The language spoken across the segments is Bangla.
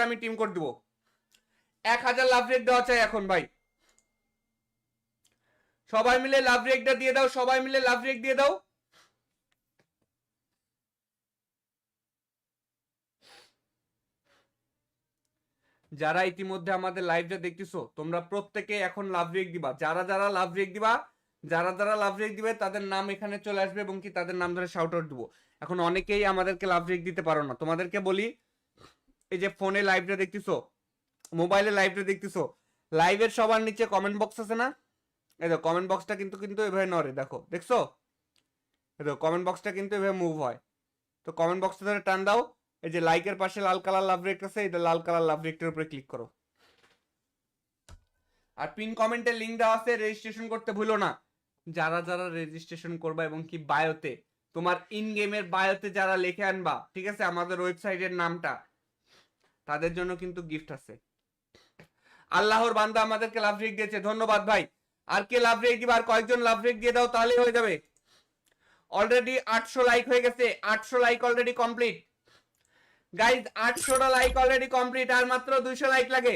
আমি টিম কোড দিব। 1000 লাভ রেক দেওয়া চাই এখন ভাই, সবাই মিলে লাভ রেকটা দিয়ে দাও, সবাই মিলে লাভ রেক দিয়ে দাও। যারা ইতিমধ্যে আমাদের লাইভটা দেখতেছো তোমরা প্রত্যেকে এখন লাভ রেক দিবা, যারা যারা লাভ রেক দিবা, যারা যারা লাভ রেক দিবে তাদের নাম এখানে চলে আসবে এবং কি তাদের নাম ধরে শাউট আউট দিব। এখন অনেকেই আমাদেরকে লাভ রেক দিতে পারো না, তোমাদেরকে বলি এই যে ফোনে লাইভটা দেখতেছো, মোবাইলে লাইভটা দেখতেছো, লাইভের সবার নিচে কমেন্ট বক্স আছে না, এই দেখো কমেন্ট বক্সটা কিন্তু কিন্তু এভাবে নড়ে, দেখো দেখছো, এই দেখো কমেন্ট বক্সটা কিন্তু এভাবে মুভ হয়। তো কমেন্ট বক্সটা ধরে টান দাও, এই যে লাইকের পাশে লাল কালার লাভ রেক আছে, এই লাল কালার লাভ রেকটার উপরে ক্লিক করো। আর পিন কমেন্টে লিংক দেওয়া আছে, রেজিস্ট্রেশন করতে ভুলো না। যারা যারা রেজিস্ট্রেশন করবা এবং কি বায়োতে, তোমার ইন গেমের বায়োতে যারা লিখে আনবা, ঠিক আছে, আমাদের ওয়েবসাইটের নামটা, তাদের জন্য কিন্তু গিফট আছে। আল্লাহর বান্দা আমাদেরকে লাভ রেক দিয়েছে, ধন্যবাদ ভাই। আর কে লাভ রেক দিবা? আর কয়েকজন লাভ রেক দিয়ে দাও, তাহলেই হয়ে যাবে। অলরেডি 800 লাইক হয়ে গেছে, 800 লাইক অলরেডি কমপ্লিট গাইজ, 800টা লাইক অলরেডি কমপ্লিট, আর মাত্র 200 লাইক লাগে।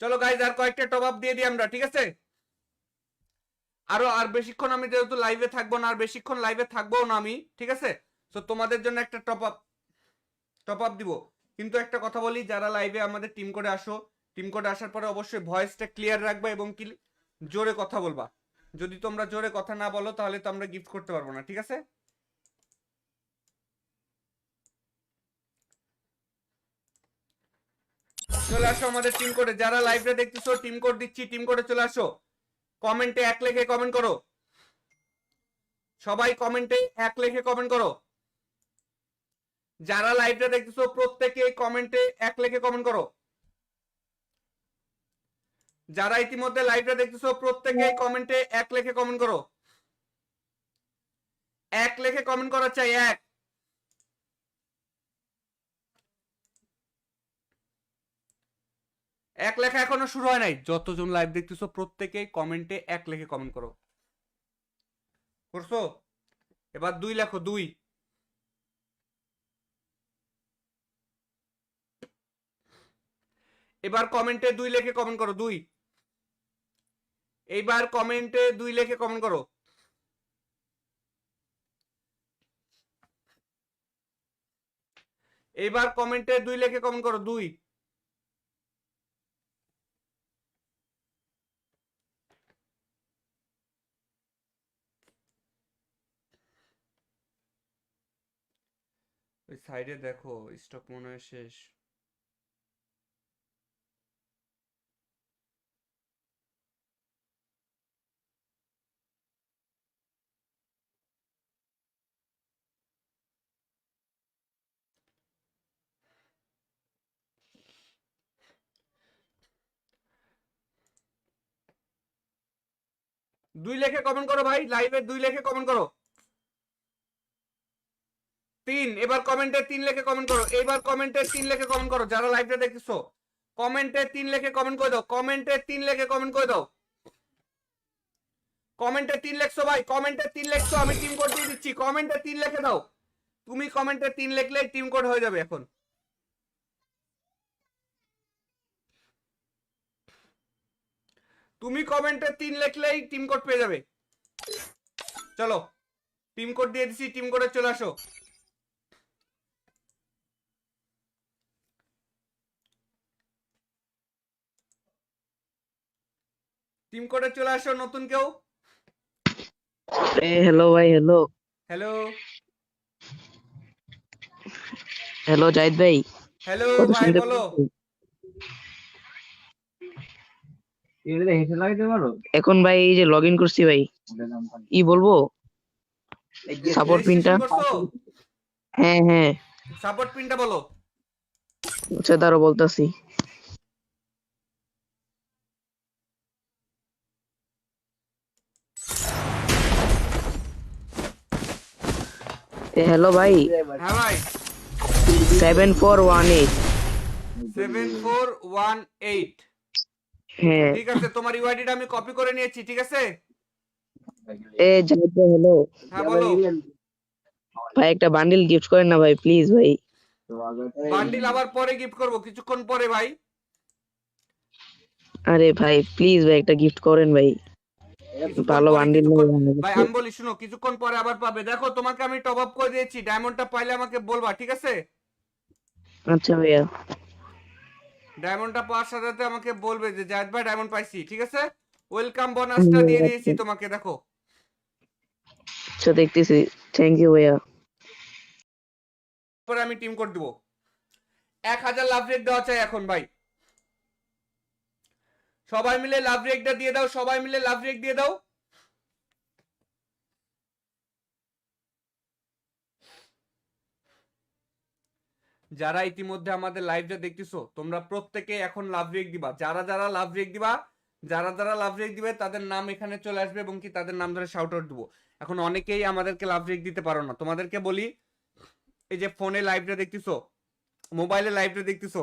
চলো গাইজ আর কয়েকটা টপ আপ দিয়ে দিই আমরা, ঠিক আছে। আর বেশিক্ষণ আমি যেহেতু লাইভে থাকবো না, আর বেশিক্ষণ লাইভে থাকবো না আমি, ঠিক আছে। তো তোমাদের জন্য একটা টপ আপ দিব। কিন্তু একটা কথা বলি, যারা লাইভে আমাদের টিম করে আসো, টিম করে আসার পরে অবশ্যই ভয়েসটা ক্লিয়ার রাখবা এবং কি জোরে কথা বলবা। যদি তোমরা জোরে কথা না বলো তাহলে তো আমরা গিফট করতে পারবো না, ঠিক আছে। চলে আসো আমাদের টিম কোডে, যারা লাইভে দেখতেছো টিম কোড দিচ্ছি, টিম কোডে চলে আসো। কমেন্টে 1 লিখে কমেন্ট করো, সবাই কমেন্টে 1 লিখে কমেন্ট করো। যারা লাইভটা দেখতেছো প্রত্যেকে কমেন্টে 1 লিখে কমেন্ট করো। যারা ইতিমধ্যে লাইভটা দেখতেছো প্রত্যেকে কমেন্টে 1 লিখে কমেন্ট করো। 1 লিখে কমেন্ট করা চাই, 1। এক লেখা এখনো শুরু হয় নাই। যতজন লাইভ দেখতেছো প্রত্যেকে কমেন্টে 1 লিখে কমেন্ট করো। করছো? এবার 2 লেখো, 2। এবার কমেন্টে 2 লিখে কমেন্ট করো, 2। এইবার কমেন্টে 2 লিখে কমেন্ট করো। এইবার কমেন্টে 2 লিখে কমেন্ট করো, 2। ওই সাইডে দেখো স্টক মনে হয় শেষ। দুই লেখে কমেন্ট করো ভাই, লাইভে 2 লিখে কমেন্ট করো। 3। এবার কমেন্টে 3 লিখে কমেন্ট করো। এইবার কমেন্টে 3 লিখে কমেন্ট করো। যারা লাইভটা দেখছো কমেন্টে 3 লিখে কমেন্ট করে দাও। কমেন্টে 3 লিখে কমেন্ট করে দাও। কমেন্টে 3 লিখছো ভাই, কমেন্টে 3 লিখছো, আমি টিম কোড দিয়ে দিচ্ছি। কমেন্টে 3 লিখে দাও। তুমি কমেন্টে 3 লিখলেই টিম কোড হয়ে যাবে এখন। তুমি কমেন্টে 3 লিখলেই টিম কোড পেয়ে যাবে। চলো টিম কোড দিয়ে দিছি, টিম কোডে চলে আসো। টিম কোডে চলে আসো নতুন কেউ। হ্যালো ভাই, হ্যালো হ্যালো হ্যালো জাহিদ ভাই, হ্যালো কত ভাই শুনতে বলো। এখন ভাই এই যে লগ ইন করছি ভাই, কি বলবো সাপোর্ট পিনটা? রেজিস্ট্রেশন করছো? হ্যাঁ হ্যাঁ, সাপোর্ট পিনটা বলো। আচ্ছা দাঁড়াও বলতাছি। হ্যালো ভাই, হ্যাঁ ভাই, 7418 7418। হ্যাঁ। ঠিক আছে, তোমার ইউআইডিটা আমি কপি করে নিয়েছি, ঠিক আছে? জাহিদ ভাই হ্যালো হ্যাঁ বলো। ভাই, একটা বান্ডিল গিফট করেন না ভাই, প্লিজ ভাই। বান্ডিল আবার পরে গিফট করব, কিছুক্ষণ পরে ভাই। আরে ভাই প্লিজ ভাই, একটা গিফট করেন ভাই। কিছুক্ষণ ভালো পরে, বান্ডিল কিছুক্ষণ নেই আমার ভাই কাছে। আমি বলি শুনো, কিছুক্ষণ পরে আবার পাবে। দেখো তোমাকে আমি টপ আপ করে দিয়েছি, ডায়মন্ডটা পাইলে আমাকে বলবা, ঠিক আছে? আচ্ছা ভাইয়া। ডায়মন্ডটা পাওয়ার সাথে সাথে আমাকে বলবে যে জাহিদ ভাই ডায়মন্ড পাইছি, ঠিক আছে? ওয়েলকাম বোনাসটা দিয়ে দিয়েছি আচ্ছা তোমাকে, দেখো। আচ্ছা, দেখতেছি। থ্যাংক ইউ ভাইয়া। পরে আমি টিম কোড দিব। 1000 লাভ রেক দেওয়া চাই এখন ভাই। সবাই মিলে লাভ রেকটা দিয়ে দাও, সবাই মিলে লাভ রেক দিয়ে দাও। যারা ইতিমধ্যে আমাদের লাইভটা দেখতেছো তোমরা প্রত্যেকে এখন লাভ রেক দিবা। যারা যারা লাভ রেক দিবা, যারা যারা লাভ রেক দিবে তাদের নাম এখানে চলে আসবে এবং কি তাদের নাম ধরে শাউট আউট দিব। এখন অনেকেই আমাদেরকে লাভ রেক দিতে পারো না, তোমাদেরকে বলি, এই যে ফোনে লাইভটা দেখতেছো, মোবাইলে লাইভটা দেখতেছো,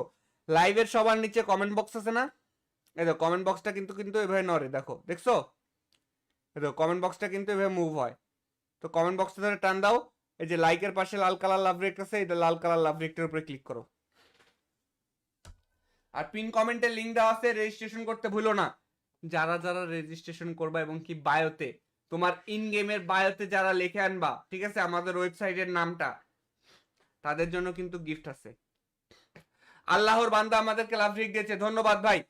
লাইভের সবার নিচে কমেন্ট বক্স আছে না? এই দেখো কমেন্ট বক্সটা কিন্তু কিন্তু এভাবে নড়ে, দেখো দেখছো? এই দেখো কমেন্ট বক্সটা কিন্তু এভাবে মুভ হয়। তো কমেন্ট বক্সটা ধরে টান দাও, এই যে লাইকের পাশে লাল কালার লাভ রেক আছে, এটা লাল কালার লাভ রেকটার উপরে ক্লিক করো। আর পিন কমেন্টে লিংক দেওয়া আছে, রেজিস্ট্রেশন করতে ভুলো না। যারা যারা রেজিস্ট্রেশন করবা এবং কি বায়োতে, তোমার ইন গেমের বায়োতে যারা লিখে আনবা, ঠিক আছে, আমাদের ওয়েবসাইটের নামটা, তাদের জন্য কিন্তু গিফট আছে। আল্লাহর বান্দা আমাদেরকে লাভ রেক দিয়েছে, ধন্যবাদ ভাই।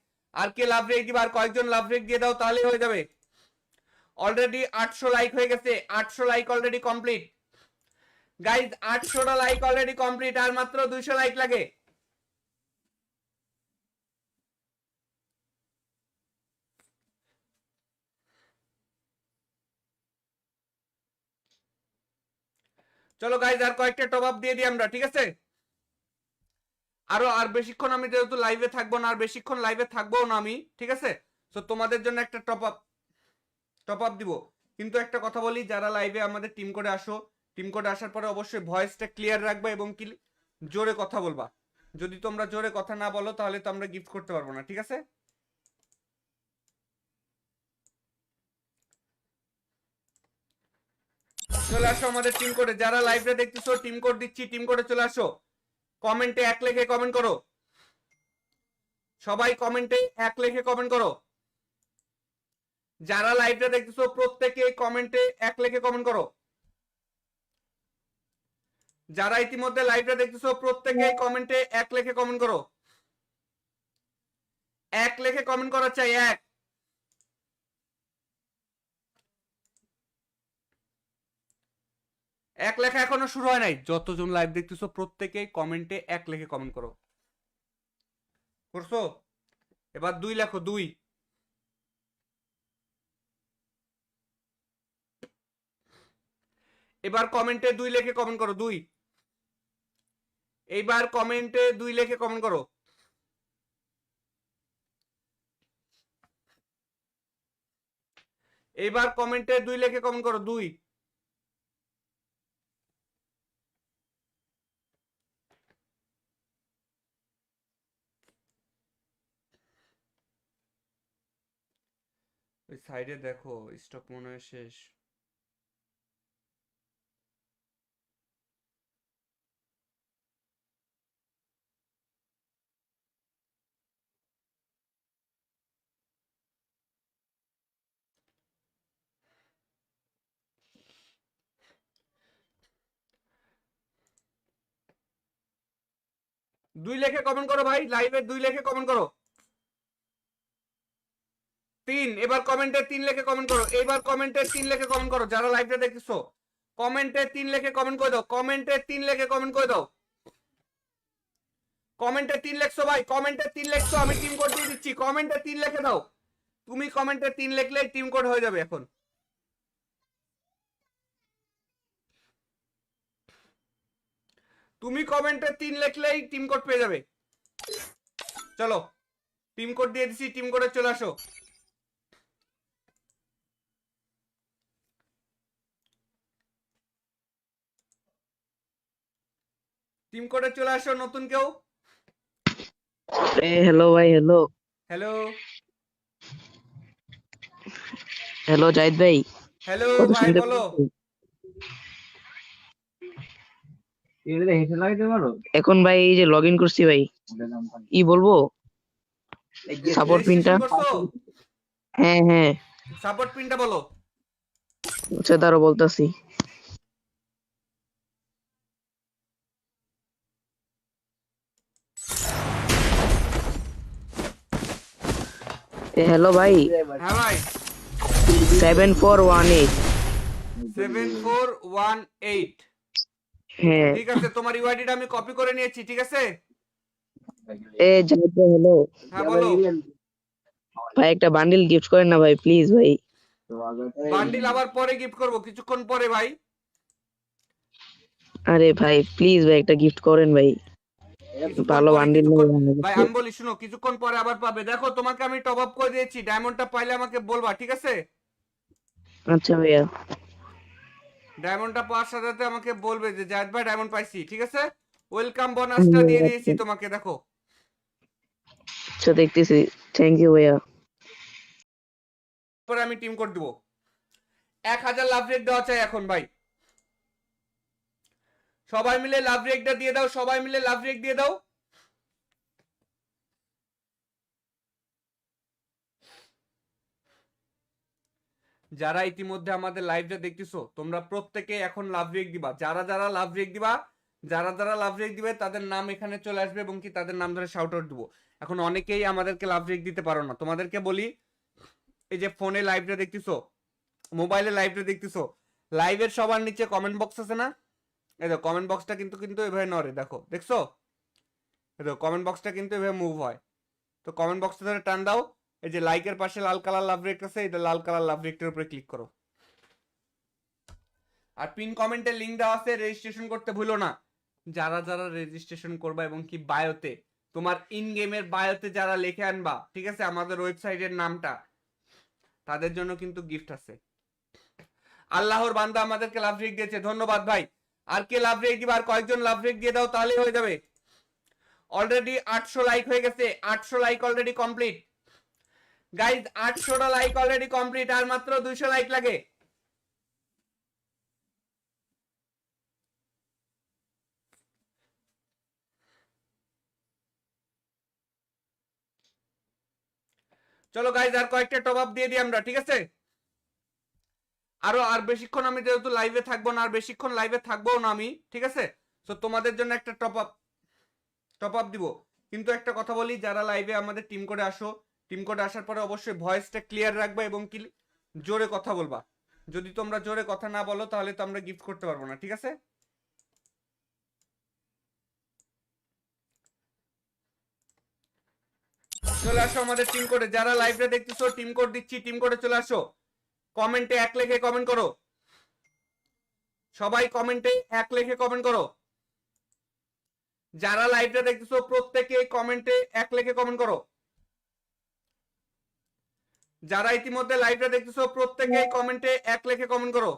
আর কে লাভ রেক দিবা? আর কয়েকজন লাভ রেক দিয়ে দাও, তাহলেই হয়ে যাবে। অলরেডি 800 লাইক হয়ে গেছে, 800 লাইক অলরেডি কমপ্লিট গাইজ, 800টা লাইক অলরেডি কমপ্লিট, আর মাত্র 200 লাইক লাগে। চলো গাইজ আর কয়েকটা টপ আপ দিয়ে দিই আমরা, ঠিক আছে? আর বেশিক্ষণ আমি যেহেতু লাইভে থাকবো না, আর বেশিক্ষণ লাইভে থাকবো না আমি, ঠিক আছে? তো তোমাদের জন্য একটা টপ আপ দিব। কিন্তু একটা কথা বলি, যারা লাইভে আমাদের টিম করে আসো, টিম করে আসার পরে অবশ্যই ভয়েসটা ক্লিয়ার রাখবা এবং কি জোরে কথা বলবা। যদি তোমরা জোরে কথা না বলো তাহলে তো আমরা গিফট করতে পারবো না, ঠিক আছে? চলে আসো আমাদের টিম কোডে, যারা লাইভটা দেখতেছো টিম কোড দিচ্ছি, টিম কোডে চলে আসো। কমেন্টে এক লেখে কমেন্ট করো, সবাই কমেন্টে এক লেখে কমেন্ট করো। যারা লাইভটা দেখতেছো প্রত্যেকে কমেন্টে এক লেখে কমেন্ট করো। যারা ইতিমধ্যে লাইভটা দেখতেছো প্রত্যেকে কমেন্টে এক লেখে কমেন্ট করো। এক লেখে কমেন্ট করা চাই, এক। এক লেখা এখনো শুরু হয় নাই। যতজন লাইভ দেখতেছো প্রত্যেকে কমেন্টে এক লেখে কমেন্ট করো। করছো? এবার দুই লেখো, দুই। এবার কমেন্টে দুই লেখে কমেন্ট করো, দুই। এইবার কমেন্টে দুই লেখে কমেন্ট করো। এইবার কমেন্টে দুই লেখে কমেন্ট করো, দুই। ওই সাইডে দেখো স্টক মনে হয় শেষ। দুই লেখে কমেন্ট করো ভাই, লাইভে দুই লেখে কমেন্ট করো। তিন। এবার কমেন্টে তিন লেখে কমেন্ট করো, এইবার কমেন্টে তিন লেখে কমেন্ট করো। যারা লাইভটা দেখতেছো কমেন্টে তিন লেখে কমেন্ট করে দাও, কমেন্টে তিন লেখে কমেন্ট করে দাও। কমেন্টে তিন লেখছো ভাই, কমেন্টে তিন লেখছো, আমি টিম কোড দিয়ে দিচ্ছি, কমেন্টে তিন লেখে দাও। তুমি কমেন্টে তিন লিখলেই টিম কোড হয়ে যাবে এখন। তুমি কমেন্টে তিন লিখলেই টিম কোড পেয়ে যাবে। চলো টিম কোড দিয়ে দিছি, টিম কোডে চলে আসো। টিম কোডে চলে আসো নতুন কেউ। হ্যালো ভাই, হ্যালো। হ্যালো। হ্যালো জাহিদ ভাই, হ্যালো কথা ভাই শুনতে বলো। এখন ভাই এই যে লগ ইন করছি ভাই, ই বলবো সাপোর্ট পিনটা। রেজিস্ট্রেশন করছো? হ্যাঁ হ্যাঁ, সাপোর্ট পিনটা বলো। আচ্ছা তারও বলতাছি। হ্যালো ভাই, হ্যাঁ ভাই। 7418। 7418। হ্যাঁ। ঠিক আছে, তোমার ইউআইডিটা আমি কপি করে নিয়েছি, ঠিক আছে। এ জাহিদ ভাই হ্যালো হ্যাঁ বলো। ভাই, একটা বান্ডিল গিফট করেন না ভাই, প্লিজ ভাই। বান্ডিল আবার পরে গিফট করব, কিছুক্ষণ পরে ভাই। আরে ভাই প্লিজ ভাই, একটা গিফট করেন ভাই, কিছুক্ষণ ভালো পরে, বান্ডিল নেই কিছুক্ষণ আমার ভাই কাছে। আমি বলি শুনো, কিছুক্ষণ পরে আবার পাবে। দেখো তোমাকে আমি টপ আপ করে দিয়েছি, ডায়মন্ডটা পাইলে আমাকে বলবা, ঠিক আছে। আচ্ছা ভাইয়া। ডায়মন্ডটা পাওয়ার সাথে সাথে আমাকে বলবে যে জায়েদ ভাই ডায়মন্ড পাইছি, ঠিক আছে। ওয়েলকাম বোনাসটা দিয়ে দিয়েছি আচ্ছা তোমাকে, দেখো। আচ্ছা, দেখতেছি। থ্যাংক ইউ ভাইয়া। পরে আমি টিম কোড দিব। 1000 লাভ রেট দেওয়া চাই এখন ভাই। সবাই মিলে লাভ রেটটা দিয়ে দাও, সবাই মিলে লাভ রেট দিয়ে দাও। যারা ইতিমধ্যে আমাদের লাইভটা দেখতেছো তোমরা প্রত্যেকে এখন লাভ রেক দিবা। যারা যারা লাভ রেক দিবা, যারা যারা লাভ রেক দিবে তাদের নাম এখানে চলে আসবে এবং কি তাদের নাম ধরে শাউট আউট দিব। এখন অনেকেই আমাদেরকে লাভ রেক দিতে পারো না, তোমাদেরকে বলি, এই যে ফোনে লাইভটা দেখতেছো, মোবাইলে লাইভটা দেখতেছো, লাইভের সবার নিচে কমেন্ট বক্স আছে না? এই দেখো কমেন্ট বক্সটা কিন্তু কিন্তু এভাবে নড়ে, দেখো দেখছো? এই দেখো কমেন্ট বক্সটা কিন্তু এভাবে মুভ হয়। তো কমেন্ট বক্সটা ধরে টান দাও। এই যে লাইকের পাশে লাল কালার লাভ রেক আছে, এটা লাল কালার লাভ রেকটার উপরে ক্লিক করো। আর পিন কমেন্টে লিংক দেওয়া আছে, রেজিস্ট্রেশন করতে ভুলো না। যারা যারা রেজিস্ট্রেশন করবা এবং কি বায়োতে, তোমার ইন গেমের বায়োতে যারা লিখে আনবা, ঠিক আছে, আমাদের ওয়েবসাইটের নামটা, তাদের জন্য কিন্তু গিফট আছে। আল্লাহর বান্দা আমাদেরকে লাভ রেক দিয়েছে, ধন্যবাদ ভাই। আর কে লাভ রেক দিবা? আর কয়েকজন লাভ রেক দিয়ে দাও, তাহলেই হয়ে যাবে। অলরেডি 800 লাইক হয়ে গেছে, 800 লাইক অলরেডি কমপ্লিট। গাইজ 800টা লাইক অলরেডি কমপ্লিট, আর মাত্র 200 লাইক লাগে। চলো গাইজ আর কয়েকটা টপ আপ দিয়ে দিই আমরা, ঠিক আছে। আর বেশিক্ষণ আমি যেহেতু লাইভে থাকবো না, আর বেশিক্ষণ লাইভে থাকবো না আমি, ঠিক আছে। তো তোমাদের জন্য একটা টপ আপ দিব। কিন্তু একটা কথা বলি, যারা লাইভে আমাদের টিম কোডে আসো, টিম কোডে আসার পরে অবশ্যই ভয়েসটা ক্লিয়ার রাখবা এবং কি জোরে কথা বলবা। যদি তোমরা জোরে কথা না বলো তাহলে তো আমরা গিফট করতে পারবো না, ঠিক আছে। চলে আসো আমাদের টিম কোডে, যারা লাইভটা দেখতেছো টিম কোড দিচ্ছি, টিম কোডে চলে আসো। কমেন্টে এক লেখে কমেন্ট করো, সবাই কমেন্টে এক লেখে কমেন্ট করো। যারা লাইভটা দেখতেছো প্রত্যেকে কমেন্টে এক লেখে কমেন্ট করো। যারা ইতিমধ্যে লাইভটা দেখতেছো প্রত্যেকে কমেন্টে এক লেখে কমেন্ট করো।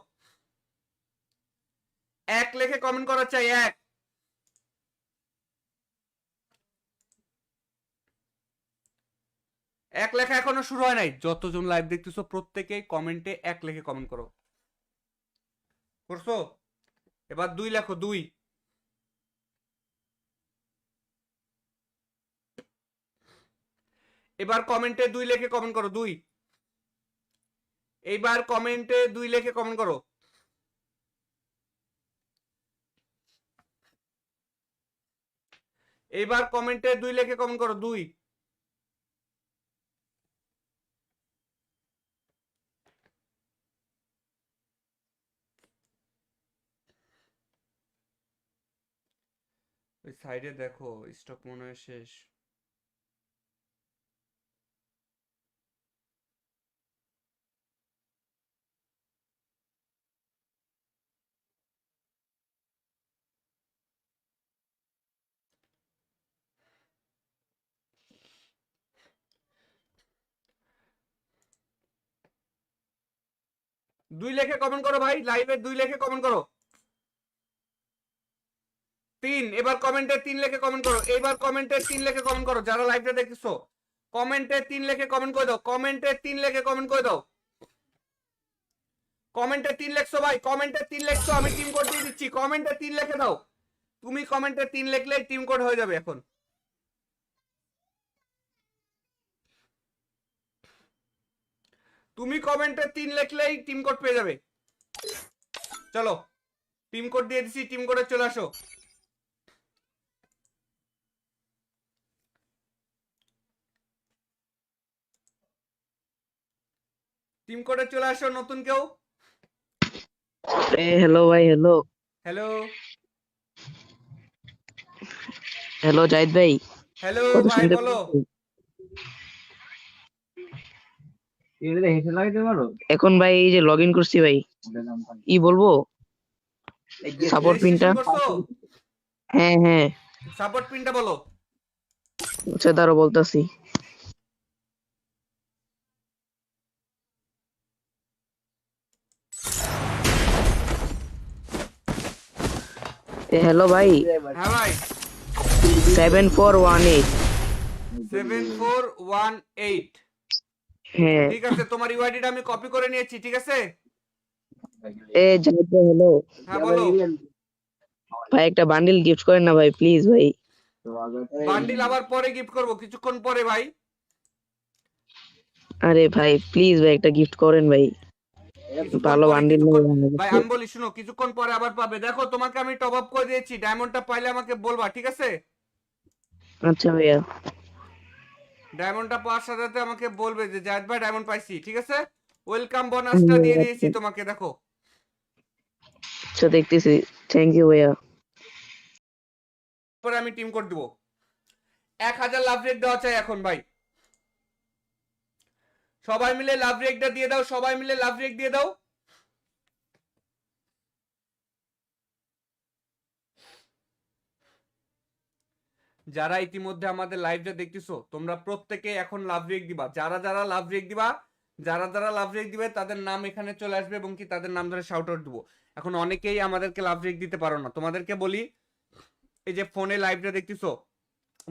এক লেখে কমেন্ট করা চাই, এক। এক লেখা এখনো শুরু হয় নাই। যতজন লাইভ দেখতেছো প্রত্যেকে কমেন্টে এক লেখে কমেন্ট করো। করছো? এবার দুই লেখো, দুই। এবার কমেন্টে দুই লেখে কমেন্ট করো, দুই। এইবার কমেন্টে দুই লেখে কমেন্ট করো। এইবার কমেন্টে দুই লেখে কমেন্ট করো, দুই। ওই সাইডে দেখো স্টক মনে হয় শেষ। দুই লেখে কমেন্ট করো ভাই, লাইভে দুই লেখে কমেন্ট করো। তিন। এবার কমেন্টে তিন লেখে কমেন্ট করো, এবার কমেন্টে তিন লেখে কমেন্ট করো। যারা লাইভটা দেখতেছো কমেন্টে তিন লেখে কমেন্ট করে দাও, কমেন্টে তিন লেখে কমেন্ট করে দাও। কমেন্টে 3 লিখছো ভাই, কমেন্টে 3 লিখছো, আমি টিম কোড দিয়ে দিচ্ছি। কমেন্টে 3 লিখে দাও। তুমি কমেন্টে 3 লিখলেই টিম কোড হয়ে যাবে এখন। তুমি কমেন্টে 3 লিখলেই টিম কোড পেয়ে যাবে। চলো টিম কোড দিয়ে দিছি, টিম কোডে চলে আসো। টিম কোডে চলে আসো নতুন কেউ। হ্যালো ভাই, হ্যালো। হ্যালো হ্যালো জাহিদ ভাই, হ্যালো কথা ভাই শুনতে বলো। পাচ্ছেন? এখন ভাই এই যে লগ ইন করছি ভাই, ই বলবো সাপোর্ট পিনটা। রেজিস্ট্রেশন করছো? হ্যাঁ হ্যাঁ, সাপোর্ট পিনটা বলো। আচ্ছা দাঁড়াও বলতাছি। হ্যালো ভাই, হ্যাঁ ভাই, 7418। 7418। হ্যাঁ। ঠিক আছে, তোমার ইউআইডিটা আমি কপি করে নিয়েছি, ঠিক আছে। জাহিদ ভাই হ্যালো। হ্যাঁ বলো। ভাই একটা বান্ডিল গিফট করেন না ভাই, প্লিজ ভাই। বান্ডিল আবার পরে গিফট করব, কিছুক্ষণ পরে ভাই। আরে ভাই প্লিজ ভাই একটা গিফট করেন ভাই, কিছুক্ষণ ভালো পরে, বান্ডিল নেই কিছুক্ষণ আমার ভাই কাছে। আমি বলি শুনো, কিছুক্ষণ পরে আবার পাবে। দেখো তোমাকে আমি টপ আপ করে দিয়েছি, ডায়মন্ডটা পাইলে আমাকে বলবা, ঠিক আছে। আচ্ছা ভাইয়া। ডায়মন্ডটা পাওয়ার সাথে সাথে আমাকে বলবে যে জাহিদ ভাই ডায়মন্ড পাইছি, ঠিক আছে। ওয়েলকাম বোনাসটা দিয়ে দিয়েছি তোমাকে, দেখো। আচ্ছা দেখতেছি, থ্যাংক ইউ ভাইয়া। পরে আমি টিম কোড দিব। 1000 লাভ রেট দেওয়া চাই এখন ভাই। সবাই মিলে লাভ রেটটা দিয়ে দাও, সবাই মিলে লাভ রেট দিয়ে দাও। যারা ইতিমধ্যে আমাদের লাইভটা দেখতেছো তোমরা প্রত্যেকে এখন লাভ রেক দিবা। যারা যারা লাভ রেক দিবা, যারা যারা লাভ রেক দিবে তাদের নাম এখানে চলে আসবে এবং কি তাদের নাম ধরে শাউট আউট দিব। এখন অনেকেই আমাদেরকে লাভ রেক দিতে পারো না, তোমাদেরকে বলি, এই যে ফোনে লাইভটা দেখতেছো,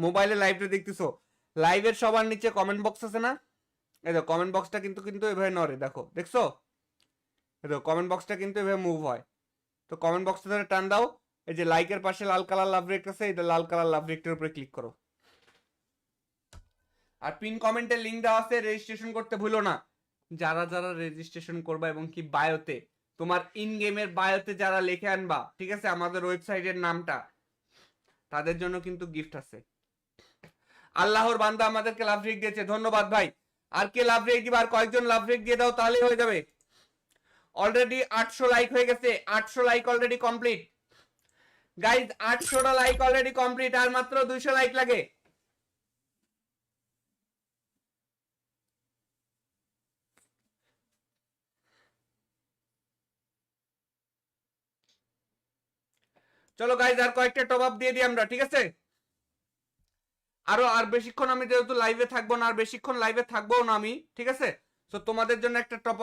মোবাইলে লাইভটা দেখতেছো, লাইভের সবার নিচে কমেন্ট বক্স আছে না? এই দেখো কমেন্ট বক্সটা কিন্তু কিন্তু এভাবে নড়ে, দেখো দেখছো? এই দেখো কমেন্ট বক্সটা কিন্তু এভাবে মুভ হয়। তো কমেন্ট বক্সটা ধরে টান দাও। এই যে লাইকের পাশে লাল কালার লাভ রেক আছে, এটা লাল কালার লাভ রেকটার উপরে ক্লিক করো। আর পিন কমেন্টে লিংক দেওয়া আছে, রেজিস্ট্রেশন করতে ভুলো না। যারা যারা রেজিস্ট্রেশন করবা এবং কি বায়োতে, তোমার ইন গেমের বায়োতে যারা লিখে আনবা, ঠিক আছে, আমাদের ওয়েবসাইটের নামটা, তাদের জন্য কিন্তু গিফট আছে। আল্লাহর বান্দা আমাদেরকে লাভ রেক দিয়েছে, ধন্যবাদ ভাই। আর কে লাভ রেক দিবা? আর কয়েকজন লাভ রেক দিয়ে দাও, তাহলেই হয়ে যাবে। অলরেডি 800 লাইক হয়ে গেছে, 800 লাইক অলরেডি কমপ্লিট। গাইজ 800টা লাইক অলরেডি কমপ্লিট, আর মাত্র 200 লাইক লাগে। চলো গাইজ আর কয়েকটা টপ আপ দিয়ে দিই আমরা, ঠিক আছে। আর বেশিক্ষণ আমি যেহেতু লাইভে থাকবো না, আর বেশিক্ষণ লাইভে থাকবো না আমি, ঠিক আছে। তো তোমাদের জন্য একটা টপ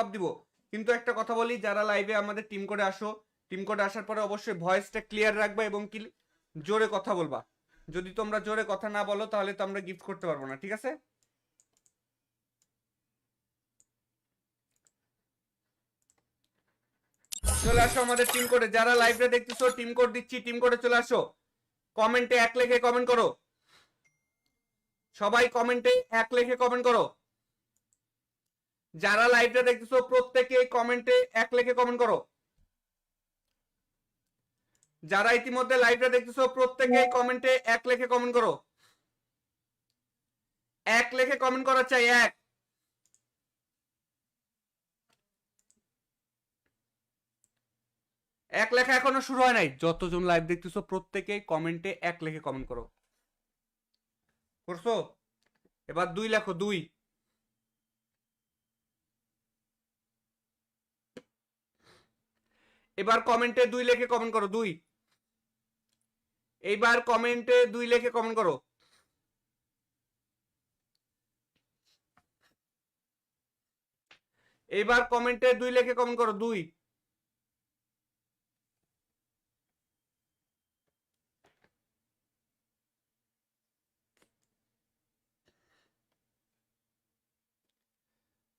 আপ দিব। কিন্তু একটা কথা বলি, যারা লাইভে আমাদের টিম করে আসো, টিম করে আসার পরে অবশ্যই ভয়েসটা ক্লিয়ার রাখবা এবং কি জোরে কথা বলবা। যদি তোমরা জোরে কথা না বলো তাহলে তো আমরা গিফট করতে পারবো না, ঠিক আছে। চলে আসো আমাদের টিম কোডে, যারা লাইভে দেখতেছো টিম কোড দিচ্ছি, টিম কোডে চলে আসো। কমেন্টে 1 লিখে কমেন্ট করো, সবাই কমেন্টে 1 লিখে কমেন্ট করো। যারা লাইভটা দেখতেছো প্রত্যেকে কমেন্টে 1 লিখে কমেন্ট করো। যারা ইতিমধ্যে লাইভটা দেখতেছো প্রত্যেকে কমেন্টে 1 লিখে কমেন্ট করো। 1 লিখে কমেন্ট করা চাই, 1। এক লেখা এখনো শুরু হয় নাই। যতজন লাইভ দেখতেছো প্রত্যেকে কমেন্টে 1 লিখে কমেন্ট করো। করছো? এবার 2 লেখো, 2। এবার কমেন্টে 2 লিখে কমেন্ট করো, 2। এইবার কমেন্টে 2 লিখে কমেন্ট করো। এইবার কমেন্টে 2 লিখে কমেন্ট করো, 2।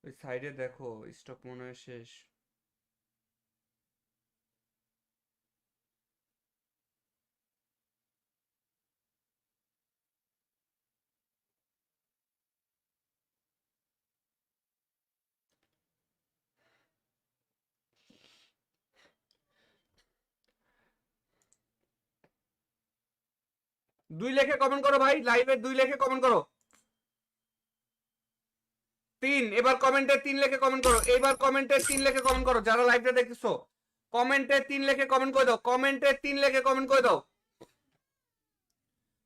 ওই সাইডে দেখো, স্টক মনে হয় শেষ। দুই লেখে কমেন্ট করো ভাই, লাইভে 2 লেখে কমেন্ট করো। 3, এবার কমেন্টে 3 লেখে কমেন্ট করো, এবার কমেন্টে 3 লেখে কমেন্ট করো যারা লাইভটা দেখছো। কমেন্টে 3 লেখে কমেন্ট করে দাও, কমেন্টে 3 লেখে কমেন্ট করে দাও।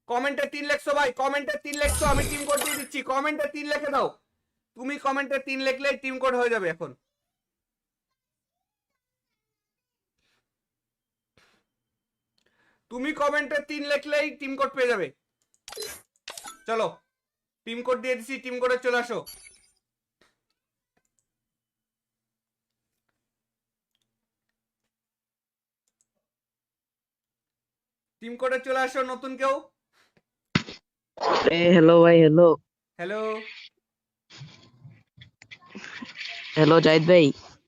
কমেন্টে 3 লেখছো ভাই, কমেন্টে 3 লেখছো, আমি টিম কোড দিয়ে দিচ্ছি, কমেন্টে 3 লেখে দাও। তুমি কমেন্টে 3 লিখলেই টিম কোড হয়ে যাবে এখন। তুমি কমেন্টে 3 লিখলেই টিম কোড পেয়ে যাবে। চলো, টিম কোড দিয়ে দিছি, টিম কোডে চলে আসো। টিম কোডে চলে আসো নতুন কেউ। হ্যালো ভাই, হ্যালো। হ্যালো হ্যালো জাহিদ ভাই,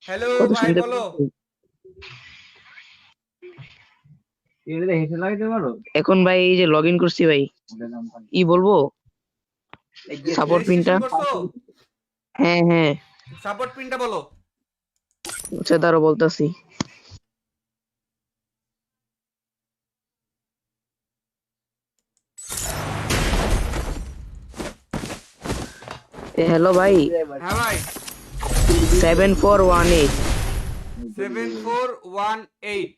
হ্যালো কথা ভাই, শুনতে বলো। পাচ্ছেন? এখন ভাই এই যে লগ ইন করছি ভাই, কি বলবো? সাপোর্ট পিনটা। রেজিস্ট্রেশন করছো? হ্যাঁ হ্যাঁ। সাপোর্ট পিনটা বলো। আচ্ছা তারও বলতাছি। হ্যালো ভাই, হ্যাঁ ভাই, 7418। 7418।